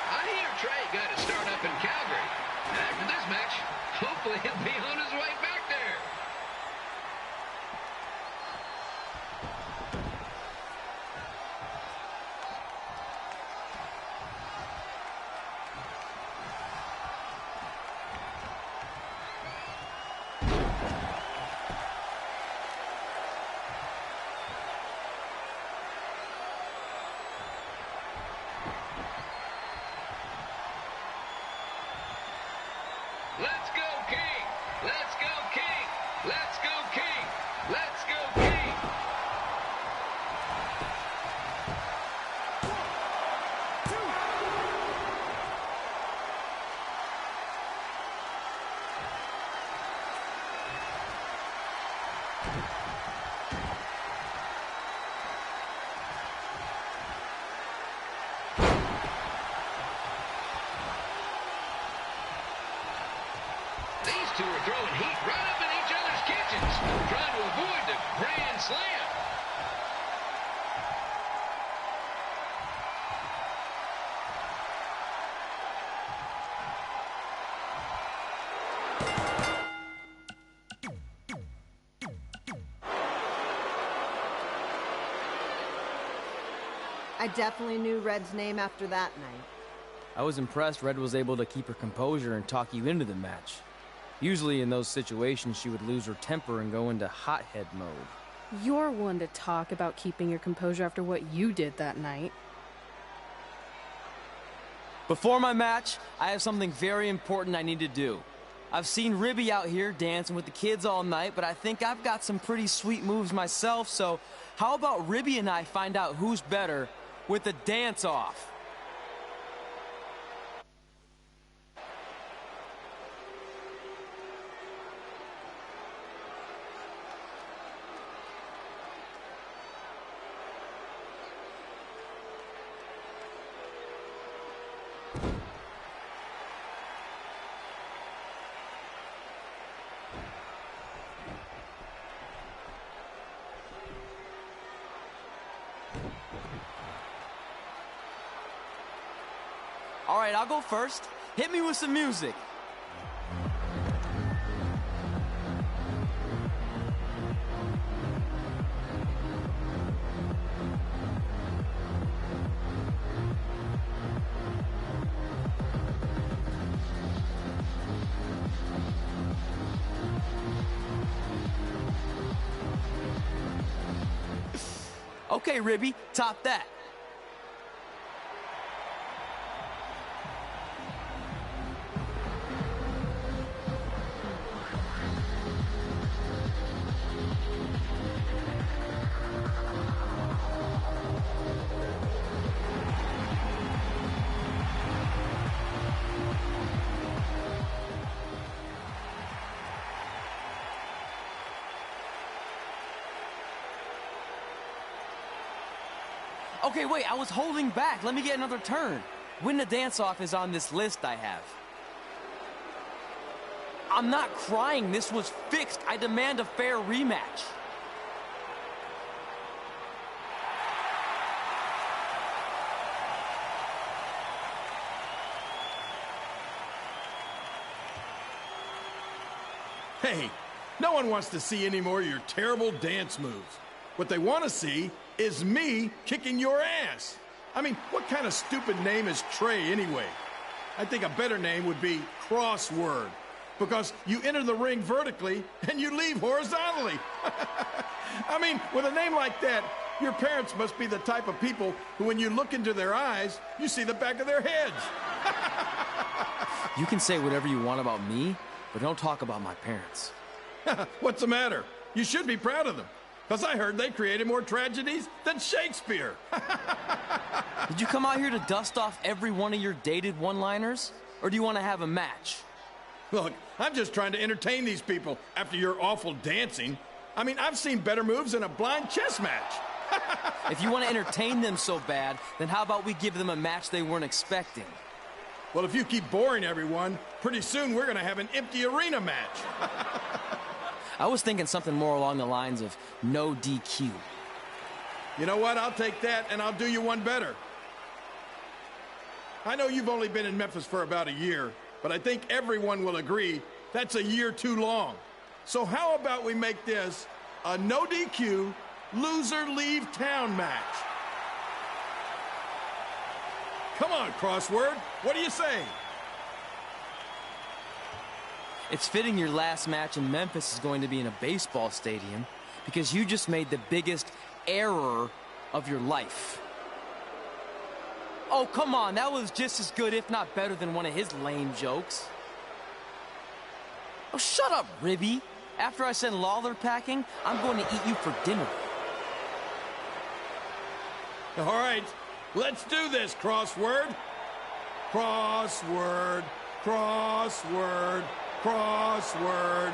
Speaker 13: I hear Trey got his start up in Calgary. After this match, hopefully he'll be on his way back there. Let's go, King! These two are throwing heat right up in each other's kitchens, trying to avoid the grand slam.
Speaker 11: I definitely knew Red's name after that night.
Speaker 1: I was impressed Red was able to keep her composure and talk you into the match. Usually in those situations, she would lose her temper and go into hothead mode.
Speaker 4: You're one to talk about keeping your composure after what you did that night.
Speaker 1: Before my match, I have something very important I need to do. I've seen Ribby out here dancing with the kids all night, but I think I've got some pretty sweet moves myself, so how about Ribby and I find out who's better with the dance-off? All right, I'll go first. Hit me with some music. Okay, Ribby, top that. Okay, wait, I was holding back. Let me get another turn. Win the dance-off is on this list I have. I'm not crying. This was fixed. I demand a fair rematch.
Speaker 14: Hey, no one wants to see any more of your terrible dance moves. What they want to see is me kicking your ass. I mean, what kind of stupid name is Trey anyway? I think a better name would be Crossword, because you enter the ring vertically and you leave horizontally. I mean, with a name like that, your parents must be the type of people who, when you look into their eyes, you see the back of their heads.
Speaker 1: You can say whatever you want about me, but don't talk about my parents.
Speaker 14: What's the matter? You should be proud of them, because I heard they created more tragedies than Shakespeare.
Speaker 1: Did you come out here to dust off every one of your dated one-liners? Or do you want to have a match?
Speaker 14: Look, I'm just trying to entertain these people after your awful dancing. I mean, I've seen better moves in a blind chess match.
Speaker 1: If you want to entertain them so bad, then how about we give them a match they weren't expecting?
Speaker 14: Well, if you keep boring everyone, pretty soon we're going to have an empty arena match.
Speaker 1: I was thinking something more along the lines of no DQ.
Speaker 14: You know what? I'll take that, and I'll do you one better. I know you've only been in Memphis for about a year, but I think everyone will agree that's a year too long. So how about we make this a no DQ, loser leave town match? Come on, Crossword. What do you say?
Speaker 1: It's fitting your last match in Memphis is going to be in a baseball stadium because you just made the biggest error of your life. Oh, come on. That was just as good, if not better, than one of his lame jokes. Oh, shut up, Ribby. After I send Lawler packing, I'm going to eat you for dinner.
Speaker 14: All right, let's do this, Crossword. Crossword, crossword, crossword.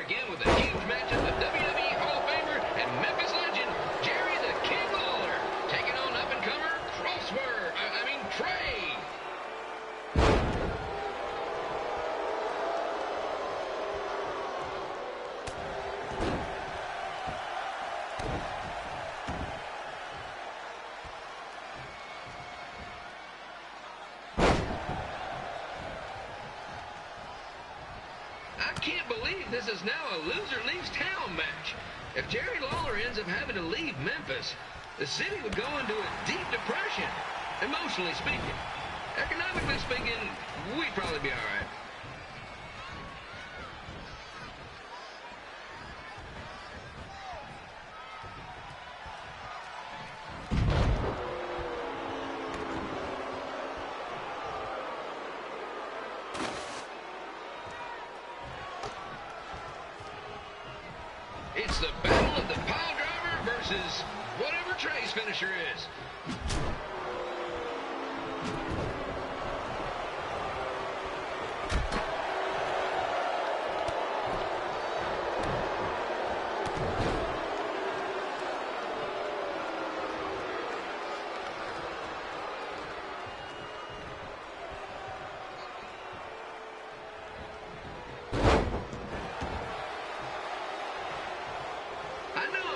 Speaker 13: back in with a huge matchup with WWE Hall of Famer and Memphis legend, Jerry the King Lawler, taking on up-and-comer Trey. I can't believe this is now a loser leaves town match. If Jerry Lawler ends up having to leave Memphis, the city would go into a deep depression, emotionally speaking. Economically speaking, we'd probably be all right. It's the battle of the pile driver versus whatever Trey's finisher is.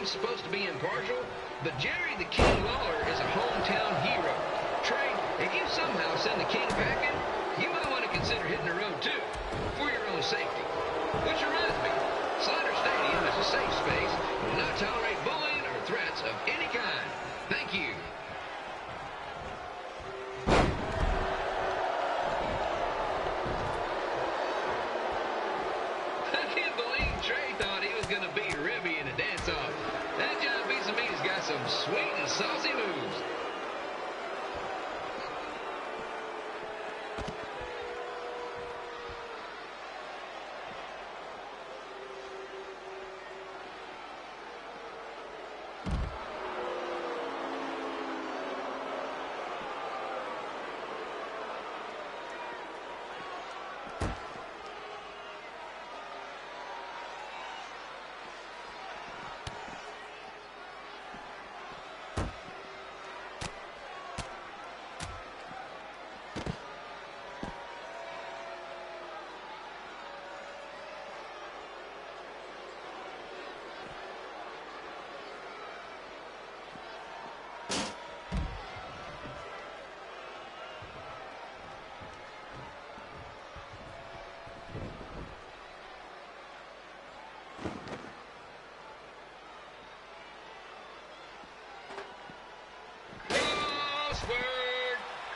Speaker 13: I'm supposed to be impartial, but Jerry the King Lawler is a hometown hero. Trey, if you somehow send the King packing, you might want to consider hitting the road too, for your own safety. Which reminds me, Slaughter Stadium is a safe space and will not tolerate bullying or threats of any kind. Thank you. I can't believe Trey thought he was going to beat Ribby in a dance-off. That John Beats-A-Me's got some sweet and saucy moves.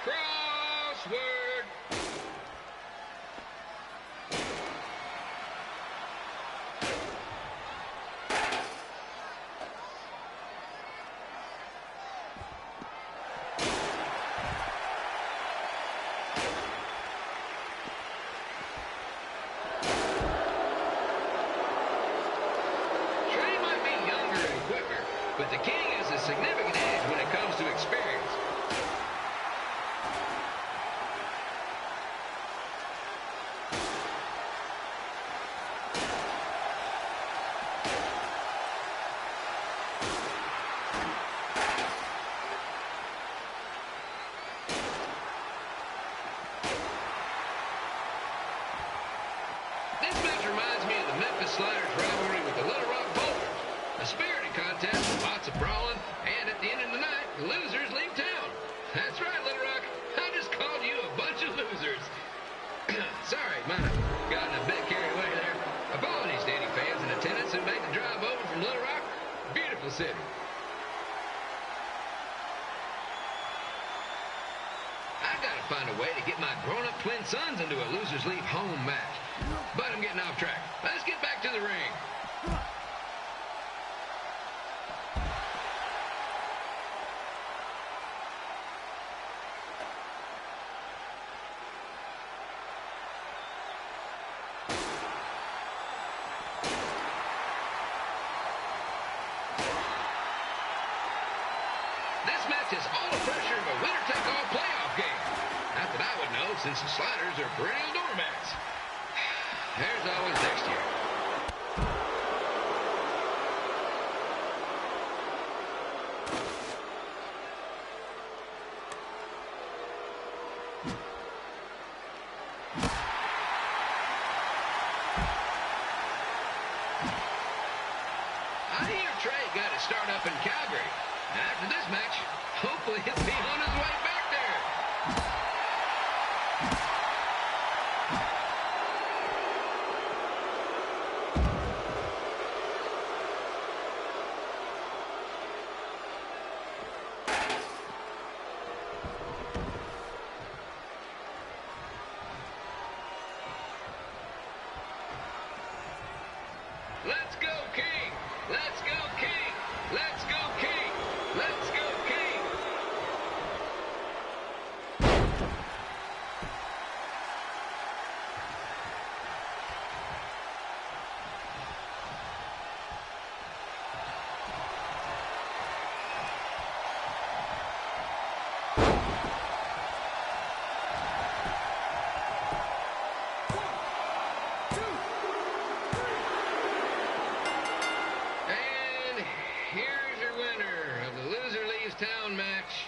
Speaker 13: Crossword. Trey might be younger and quicker, but the King has a significant edge when it comes to experience. This match reminds me of the Memphis Sliders rivalry with the Little Rock Boulders. A spirited contest with lots of brawling, and at the end of the night, the losers leave town. That's right, Little Rock. I just called you a bunch of losers. Sorry, might have gotten a bit carried away there. Apologies to any fans in attendance who made the drive over from Little Rock. Beautiful city. I gotta find a way to get my grown-up twin sons into a losers leave home match. But I'm getting off track. Let's get back to the ring. This match is all the pressure of a winner-take-all playoff game. Not that I would know, since the Sliders are perennial doormats. There's always next year. start up in Calgary. After this match, hopefully he'll be on his way back there. Let's go, King! Let's go, King! Let's go, King! Let's go, King! And here's your winner of the Loser Leaves Town match,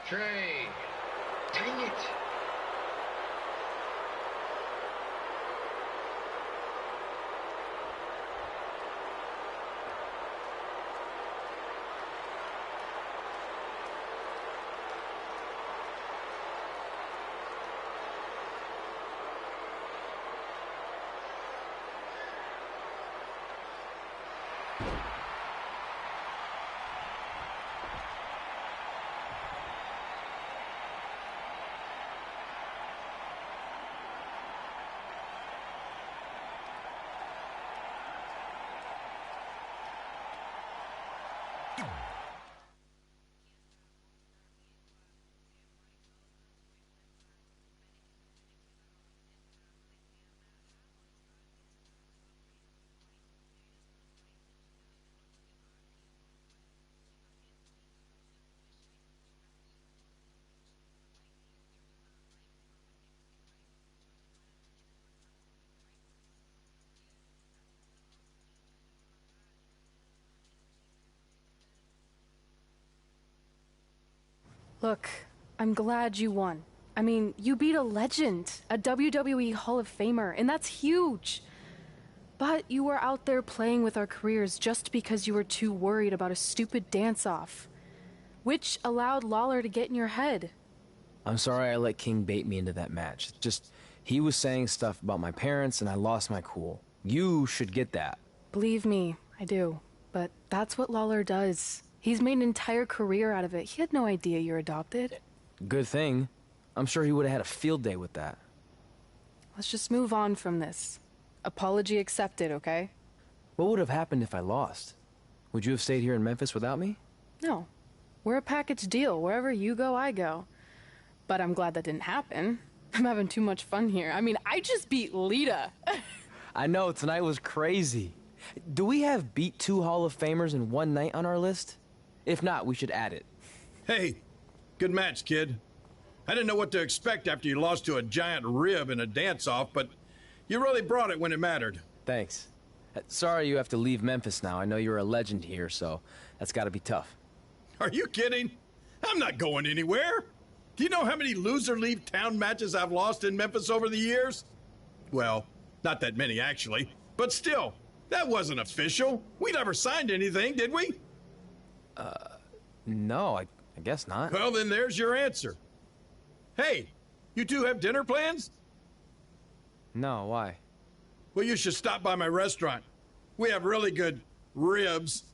Speaker 13: Trey. Dang it.
Speaker 4: Look, I'm glad you won. I mean, you beat a legend, a WWE Hall of Famer, and that's huge. But you were out there playing with our careers just because you were too worried about a stupid dance-off, which allowed Lawler to get in your head.
Speaker 1: I'm sorry I let King bait me into that match. Just, he was saying stuff about my parents and I lost my cool. You should get that.
Speaker 4: Believe me, I do. But that's what Lawler does. He's made an entire career out of it. He had no idea you're adopted.
Speaker 1: Good thing. I'm sure he would have had a field day with that.
Speaker 4: Let's just move on from this. Apology accepted, okay?
Speaker 1: What would have happened if I lost? Would you have stayed here in Memphis without me?
Speaker 4: No. We're a package deal. Wherever you go, I go. But I'm glad that didn't happen. I'm having too much fun here. I mean, I just beat Lita.
Speaker 1: I know, tonight was crazy. Do we have beat 2 Hall of Famers in one night on our list? If not, we should add it.
Speaker 14: Hey, good match, kid. I didn't know what to expect after you lost to a giant rib in a dance-off, but you really brought it when it mattered.
Speaker 1: Thanks. Sorry you have to leave Memphis now. I know you're a legend here, so that's gotta be tough.
Speaker 14: Are you kidding? I'm not going anywhere. Do you know how many loser leave town matches I've lost in Memphis over the years? Well, not that many actually, but still, that wasn't official. We never signed anything, did we?
Speaker 1: No, I guess not.
Speaker 14: Well, then there's your answer. Hey, you two have dinner plans?
Speaker 1: No, why?
Speaker 14: Well, you should stop by my restaurant. We have really good ribs.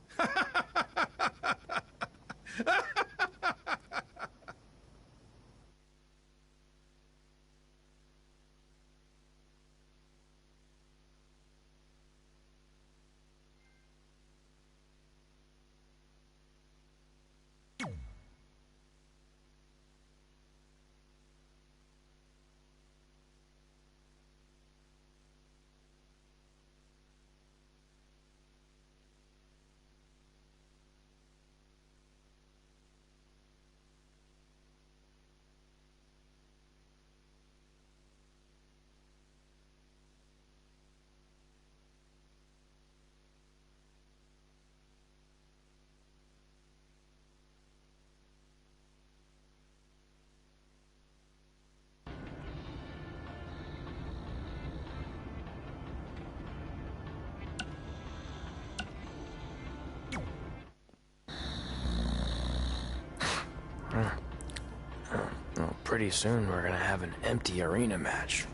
Speaker 1: Pretty soon we're gonna have an empty arena match.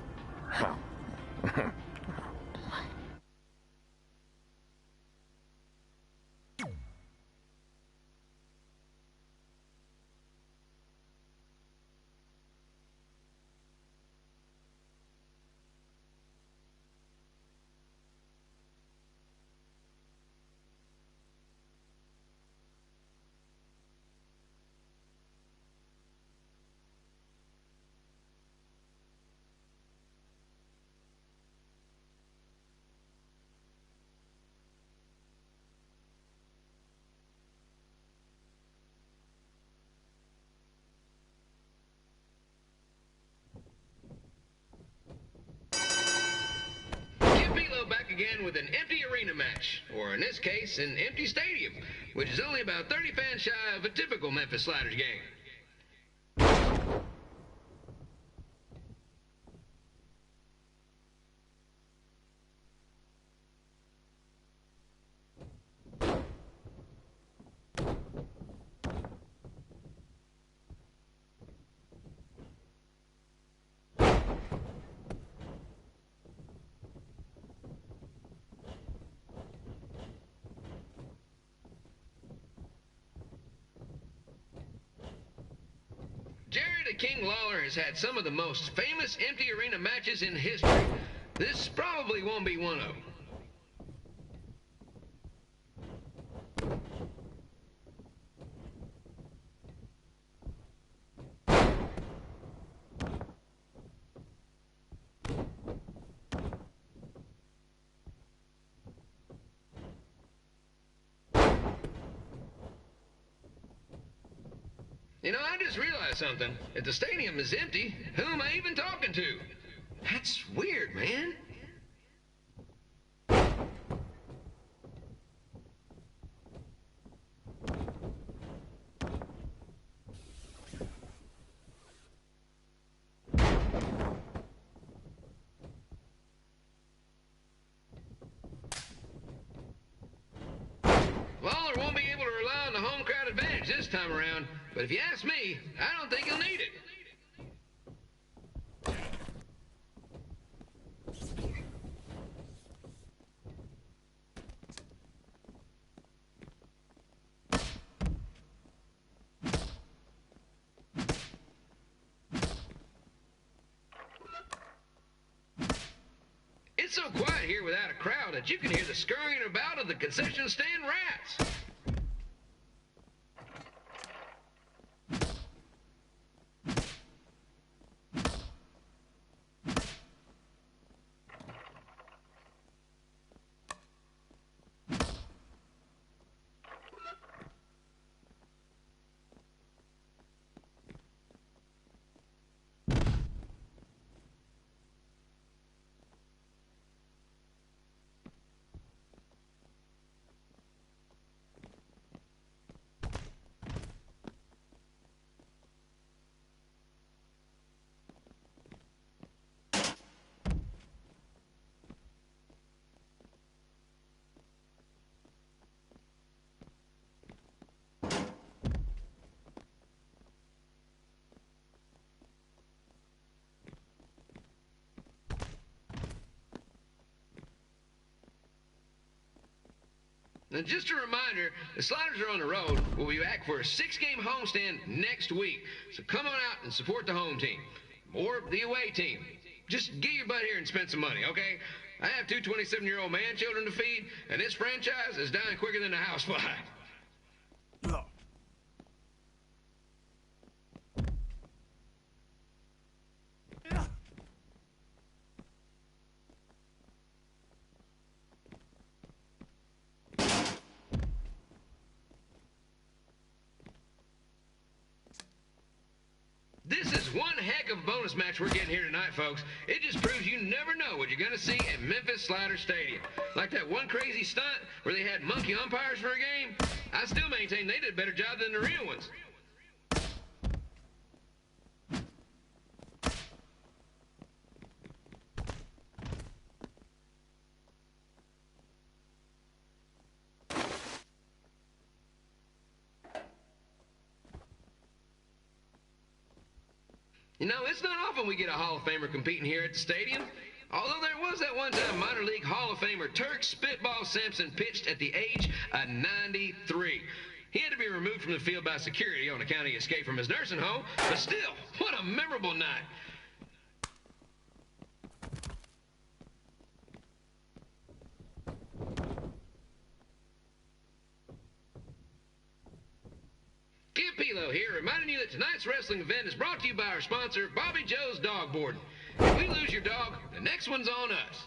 Speaker 13: Back again with an empty arena match, or in this case, an empty stadium, which is only about 30 fans shy of a typical Memphis Sliders game. Jared King Lawler has had some of the most famous empty arena matches in history. This probably won't be one of them. You know, I just realized something. If the stadium is empty, who am I even talking to? That's weird, man. Lawler won't be able to rely on the home crowd advantage this time around, but if you ask me, I don't think he'll need it. It's so quiet here without a crowd that you can hear the scurrying about of the concession stand rats. Now, just a reminder, the Sliders are on the road. We'll be back for a 6-game homestand next week. So come on out and support the home team. Or the away team. Just get your butt here and spend some money, okay? I have 2 27-year-old man children to feed, and this franchise is dying quicker than a housefly. This is one heck of a bonus match we're getting here tonight, folks. It just proves you never know what you're going to see at Memphis Slider Stadium. Like that one crazy stunt where they had monkey umpires for a game. I still maintain they did a better job than the real ones. You know, it's not often we get a Hall of Famer competing here at the stadium. Although there was that one time minor league Hall of Famer Turk Spitball Sampson pitched at the age of 93. He had to be removed from the field by security on account of escape from his nursing home, but still, what a memorable night. Kid Pilo here, reminding you that tonight's wrestling event is brought to you by our sponsor, Bobby Joe's Dog Boarding. If we lose your dog, the next one's on us.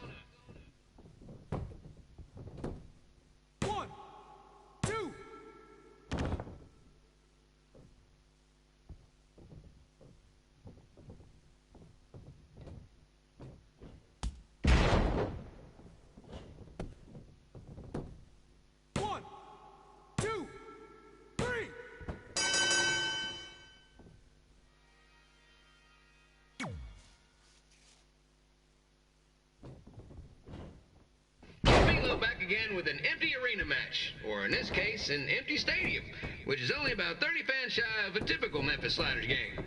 Speaker 7: 1, 2. One, two, three.
Speaker 13: Pilo back again with an empty arena match, or in this case, an empty stadium, which is only about 30 fans shy of a typical Memphis Sliders game.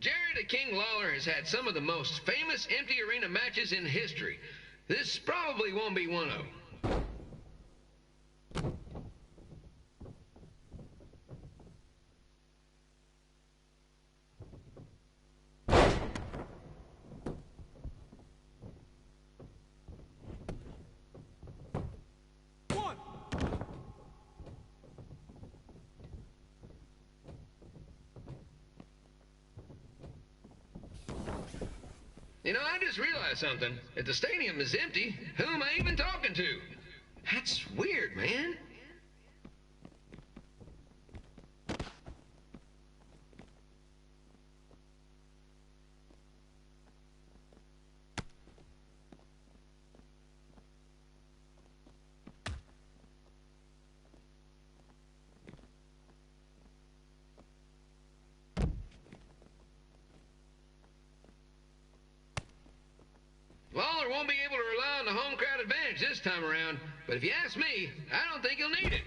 Speaker 13: Jared King Lawler has had some of the most famous empty arena matches in history. This probably won't be one of them. You know, I just realized something. If the stadium is empty, who am I even talking to? That's weird, man. Lawler won't be able to rely on the home crowd advantage this time around, but if you ask me, I don't think he'll need it.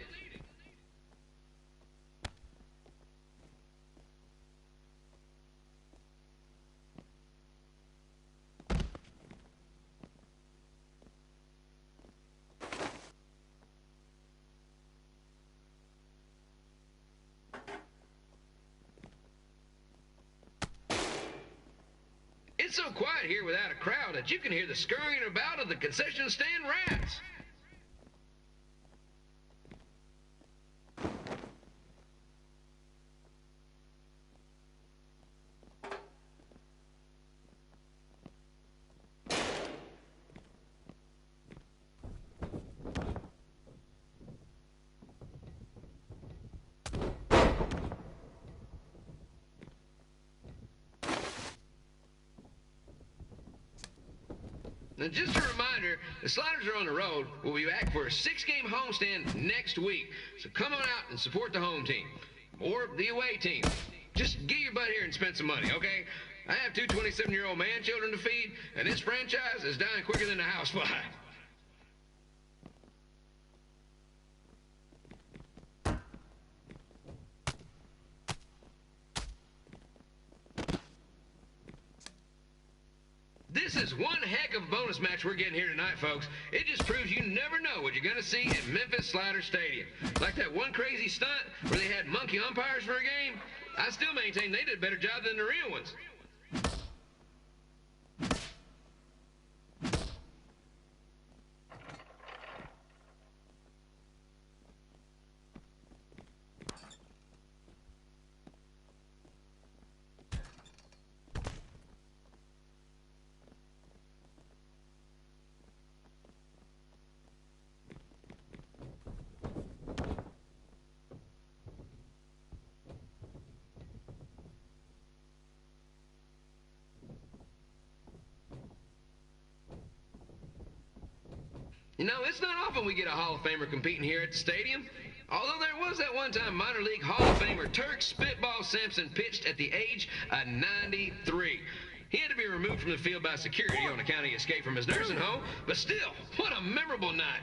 Speaker 13: It's so quiet here without a crowd that you can hear the scurrying about of the concession stand rats. Now, just a reminder, the Sliders are on the road. We'll be back for a 6-game homestand next week. So come on out and support the home team. Or the away team. Just get your butt here and spend some money, okay? I have 2 27-year-old man-children to feed, and this franchise is dying quicker than a housefly. This is one heck of a bonus match we're getting here tonight, folks. It just proves you never know what you're going to see at Memphis Slider Stadium. Like that one crazy stunt where they had monkey umpires for a game. I still maintain they did a better job than the real ones. You know, it's not often we get a Hall of Famer competing here at the stadium. Although there was that one time minor league Hall of Famer Turk Spitball Simpson pitched at the age of 93. He had to be removed from the field by security on account of escape from his nursing home, but still, what a memorable night.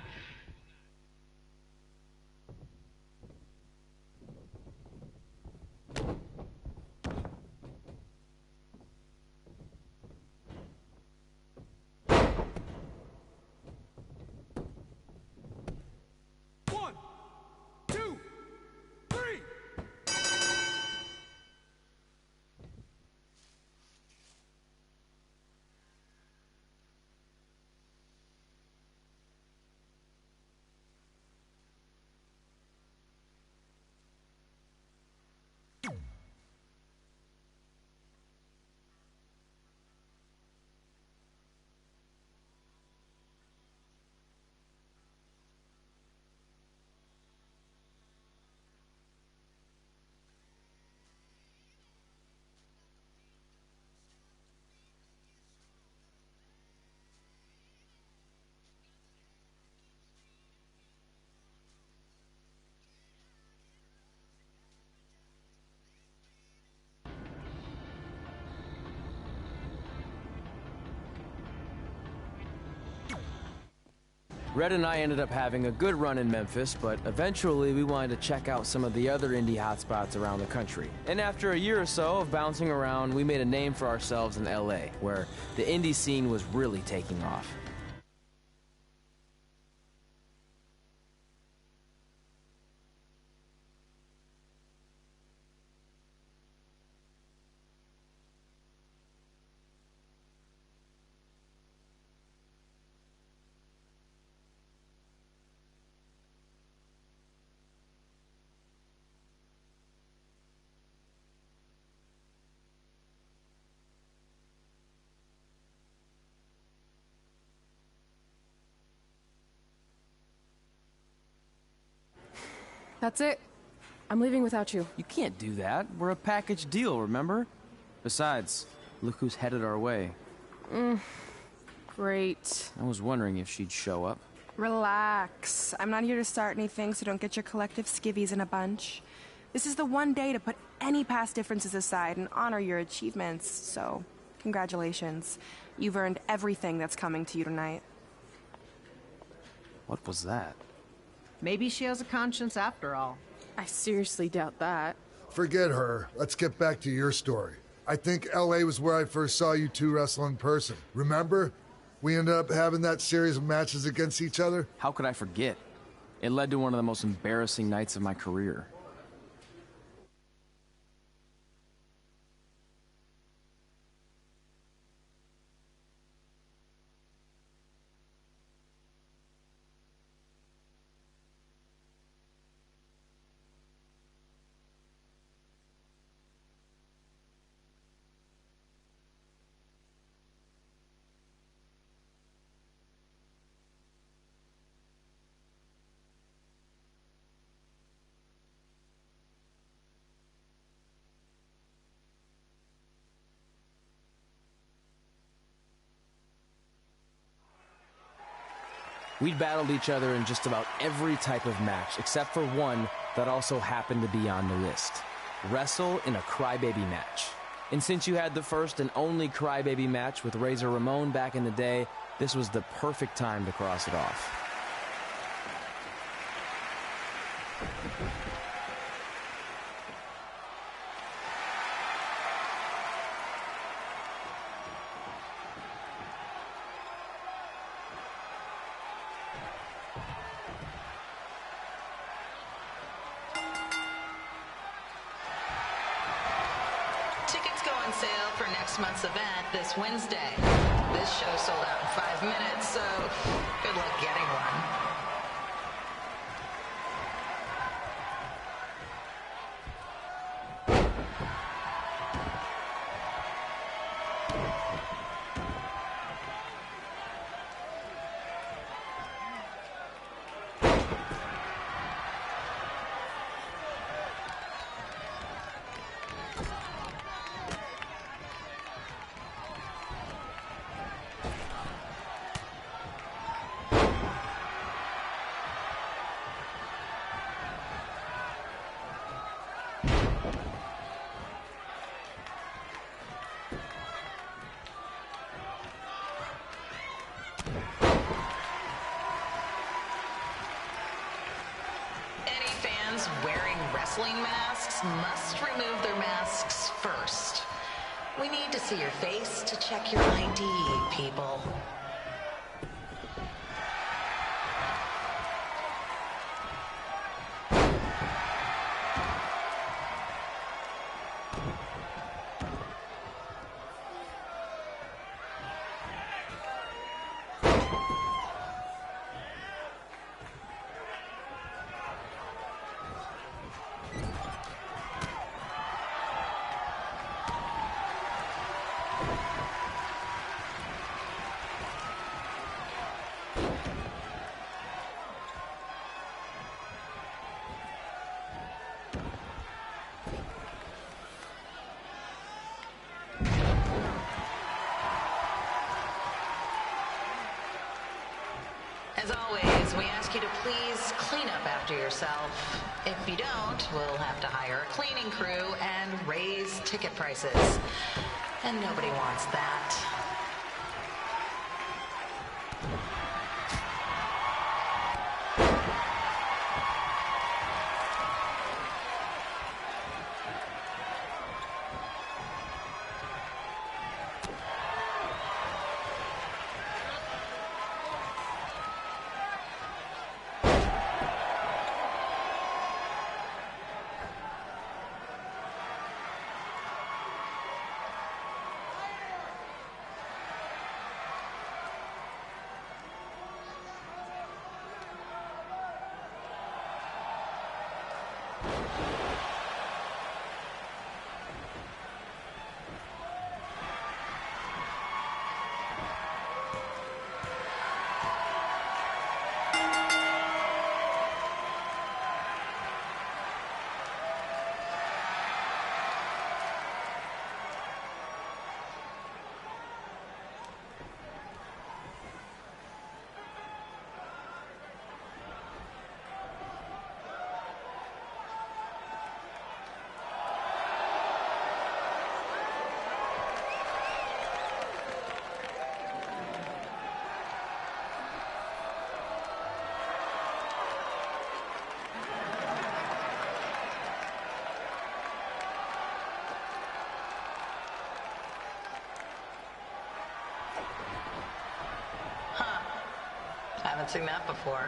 Speaker 1: Red and I ended up having a good run in Memphis, but eventually we wanted to check out some of the other indie hotspots around the country. And after a year or so of bouncing around, we made a name for ourselves in LA, where the indie scene was really taking off.
Speaker 4: That's it. I'm leaving without you.
Speaker 1: You can't do that. We're a package deal, remember? Besides, look who's headed our way.
Speaker 15: Great.
Speaker 1: I was wondering if she'd show up.
Speaker 15: Relax. I'm not here to start anything, so don't get your collective skivvies in a bunch. This is the one day to put any past differences aside and honor your achievements, so congratulations. You've earned everything that's coming to you tonight.
Speaker 1: What was that?
Speaker 11: Maybe she has a conscience after all.
Speaker 15: I seriously doubt that.
Speaker 12: Forget her. Let's get back to your story. I think LA was where I first saw you two wrestle in person. Remember? We ended up having that series of matches against each other.
Speaker 1: How could I forget? It led to one of the most embarrassing nights of my career. We'd battled each other in just about every type of match, except for one that also happened to be on the list. Wrestle in a crybaby match. And since you had the first and only crybaby match with Razor Ramon back in the day, this was the perfect time to cross it off.
Speaker 16: Tickets go on sale for next month's event this Wednesday. This show sold out in 5 minutes, so good luck getting one. wrestling masks must remove their masks first. We need to see your face to check your ID, people. As always, we ask you to please clean up after yourself. If you don't, we'll have to hire a cleaning crew and raise ticket prices. And nobody wants that. Haven't seen that before.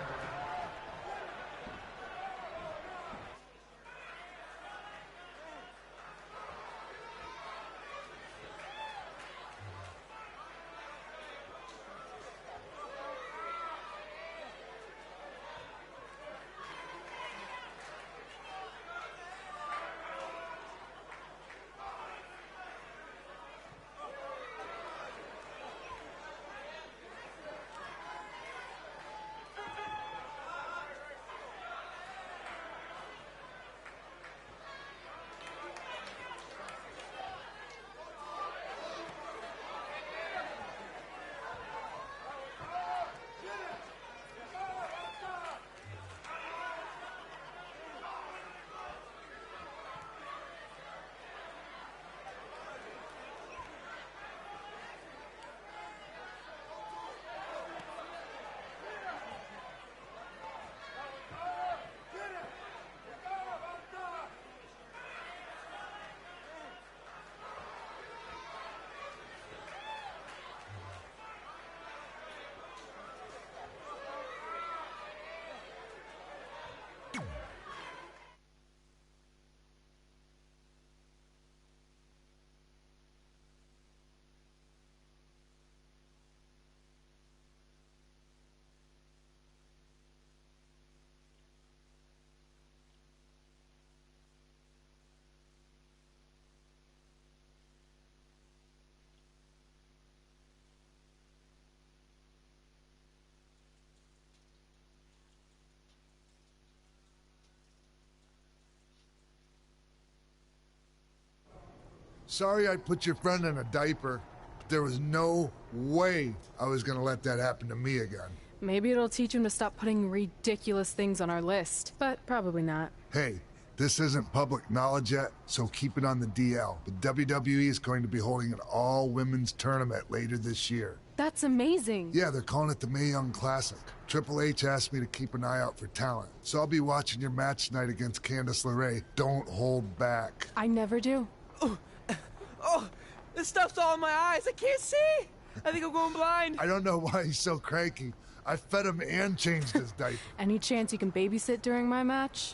Speaker 12: Sorry I put your friend in a diaper, but there was no way I was gonna let that happen to me again.
Speaker 4: Maybe it'll teach him to stop putting ridiculous things on our list, but probably not.
Speaker 12: Hey, This isn't public knowledge yet, so keep it on the DL. But WWE is going to be holding an all-women's tournament later this year.
Speaker 4: That's amazing.
Speaker 12: Yeah, they're calling it the Mae Young Classic. Triple H asked me to keep an eye out for talent, so I'll be watching your match tonight against Candice LeRae. Don't hold back.
Speaker 4: I never do.
Speaker 1: Oh, this stuff's all in my eyes. I can't see. I think I'm going blind.
Speaker 12: I don't know why he's so cranky. I fed him and changed his diaper.
Speaker 4: Any chance you can babysit during my match?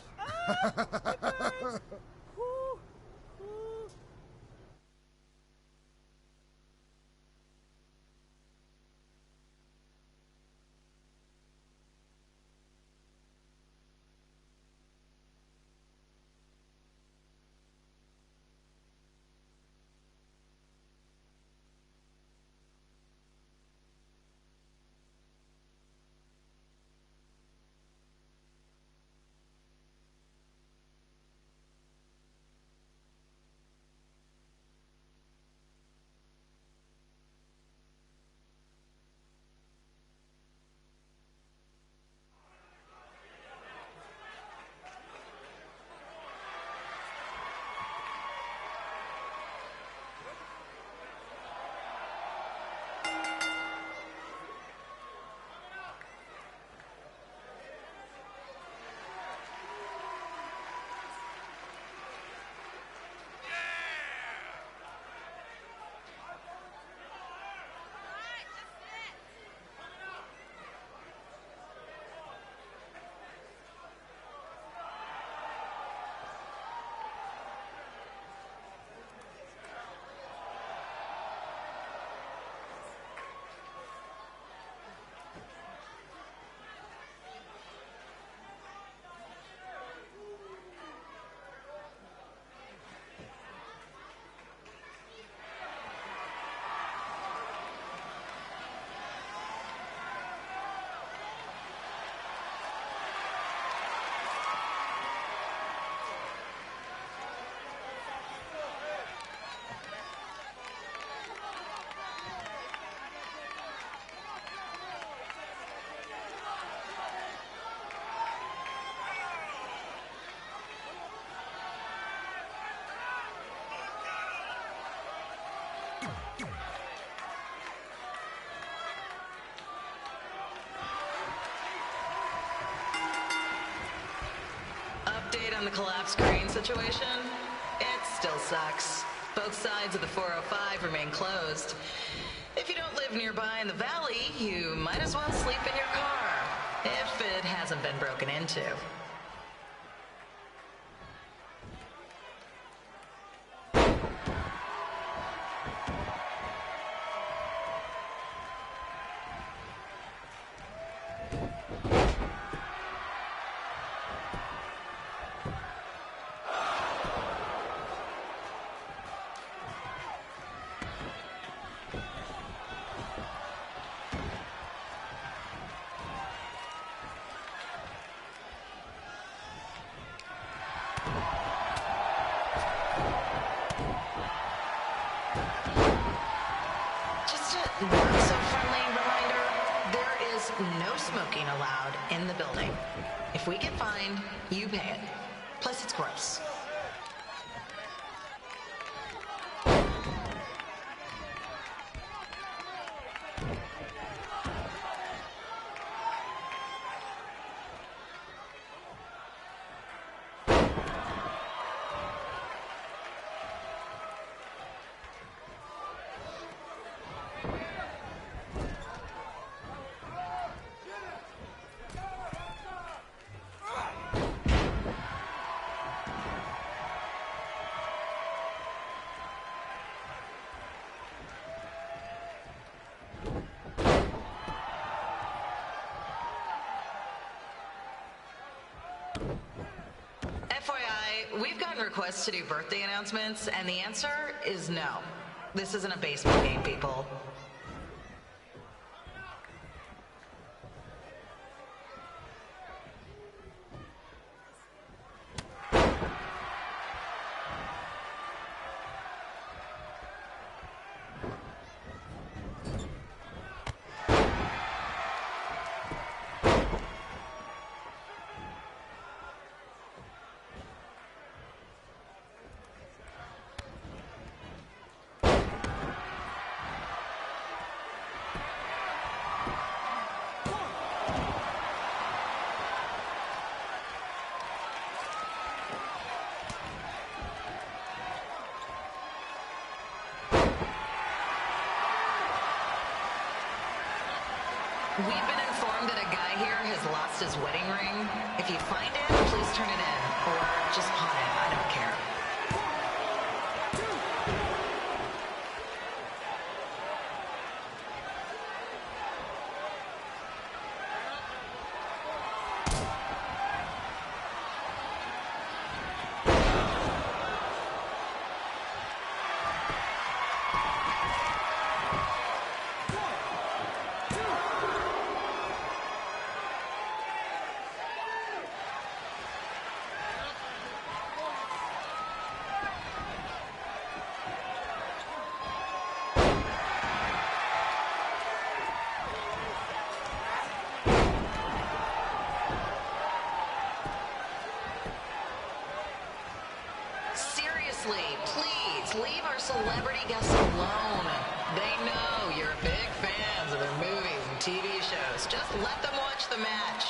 Speaker 16: Update on the collapsed crane situation? It still sucks. Both sides of the 405 remain closed. If you don't live nearby in the valley, you might as well sleep in your car, if it hasn't been broken into. No smoking allowed in the building. If we get fined, you pay it. Plus, it's gross. FYI, we've gotten requests to do birthday announcements, and the answer is no. This isn't a baseball game, people. We've been informed that a guy here has lost his wedding ring. If you find it, please turn it in. Or just pawn it. I don't care. Please, leave our celebrity guests alone. They know you're big fans of their movies and TV shows. Just let them watch the match.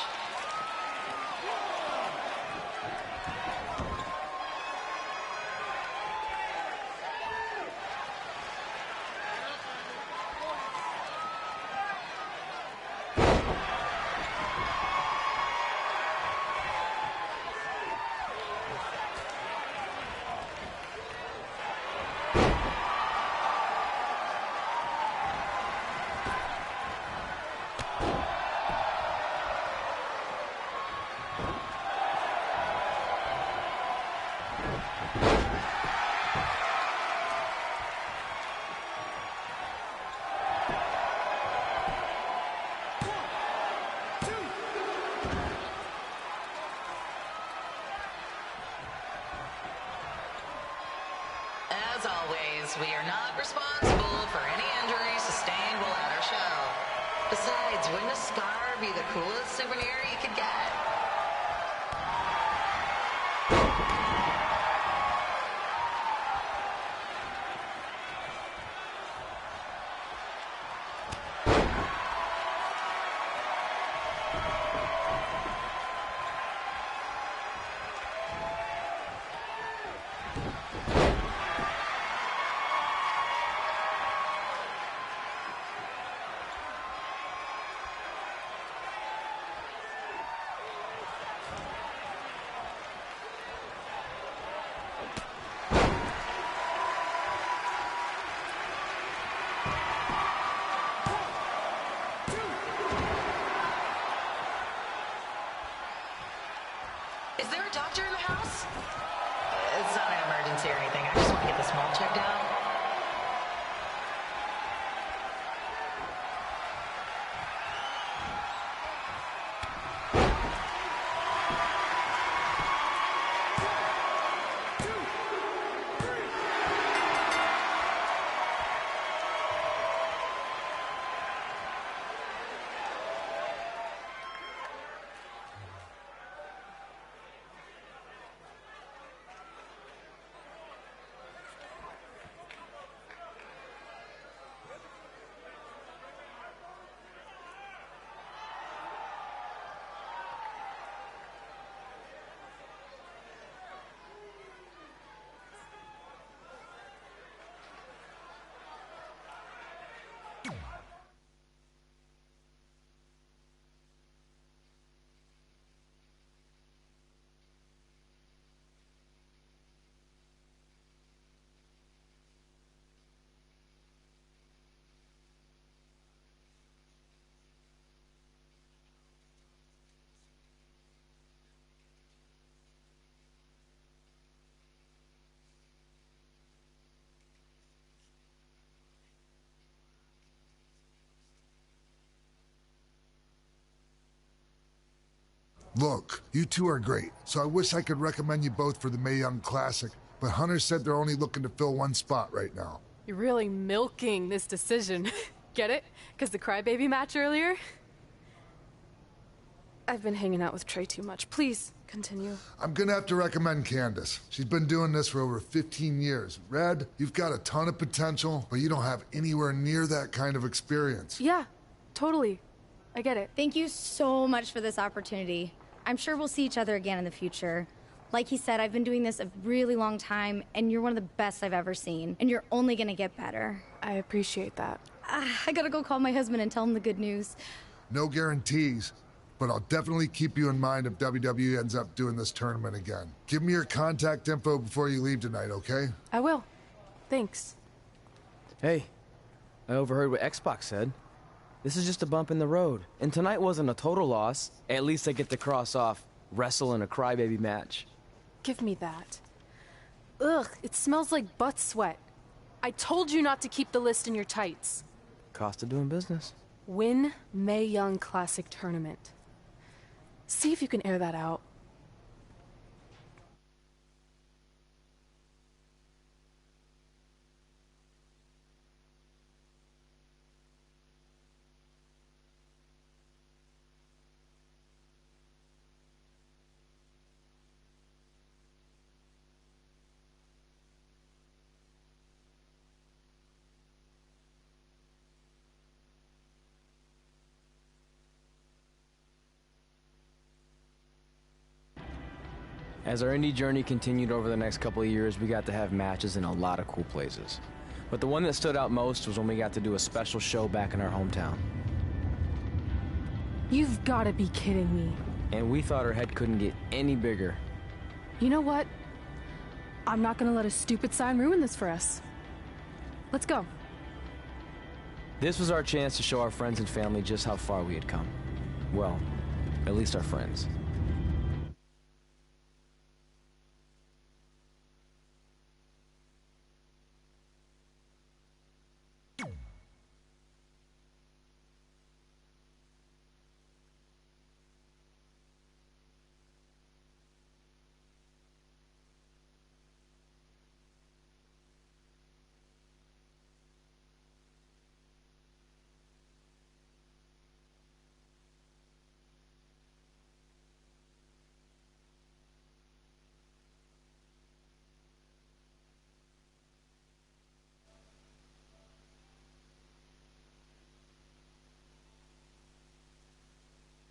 Speaker 16: As always, we are not responsible for any injuries sustained while at our show. Besides, wouldn't a scar be the coolest souvenir you could get? Is there a doctor in the house? It's not an emergency or anything. I just want to get this mole checked out.
Speaker 12: Look, you two are great, so I wish I could recommend you both for the Mae Young Classic, but Hunter said they're only looking to fill one spot right now.
Speaker 4: You're really milking this decision. Get it? Because the crybaby match earlier? I've been hanging out with Trey too much. Please, continue.
Speaker 12: I'm gonna have to recommend Candace. She's been doing this for over 15 years. Red, you've got a ton of potential, but you don't have anywhere near that kind of experience.
Speaker 4: Yeah, totally. I get it.
Speaker 17: Thank you so much for this opportunity. I'm sure we'll see each other again in the future. Like he said, I've been doing this a really long time, and you're one of the best I've ever seen. And you're only gonna get better.
Speaker 4: I appreciate that.
Speaker 17: I gotta go call my husband and tell him the good news.
Speaker 12: No guarantees, but I'll definitely keep you in mind if WWE ends up doing this tournament again. Give me your contact info before you leave tonight, okay?
Speaker 4: I will. Thanks.
Speaker 1: Hey, I overheard what Xbox said. This is just a bump in the road, and tonight wasn't a total loss. At least I get to cross off wrestle in a crybaby match.
Speaker 4: Give me that. Ugh, it smells like butt sweat. I told you not to keep the list in your tights.
Speaker 1: Cost of doing business.
Speaker 4: Win Mae Young Classic Tournament. See if you can air that out.
Speaker 1: As our indie journey continued over the next couple of years, we got to have matches in a lot of cool places. But the one that stood out most was when we got to do a special show back in our hometown.
Speaker 4: You've got to be kidding me.
Speaker 1: And we thought our head couldn't get any bigger.
Speaker 4: You know what? I'm not gonna let a stupid sign ruin this for us. Let's go.
Speaker 1: This was our chance to show our friends and family just how far we had come. Well, at least our friends.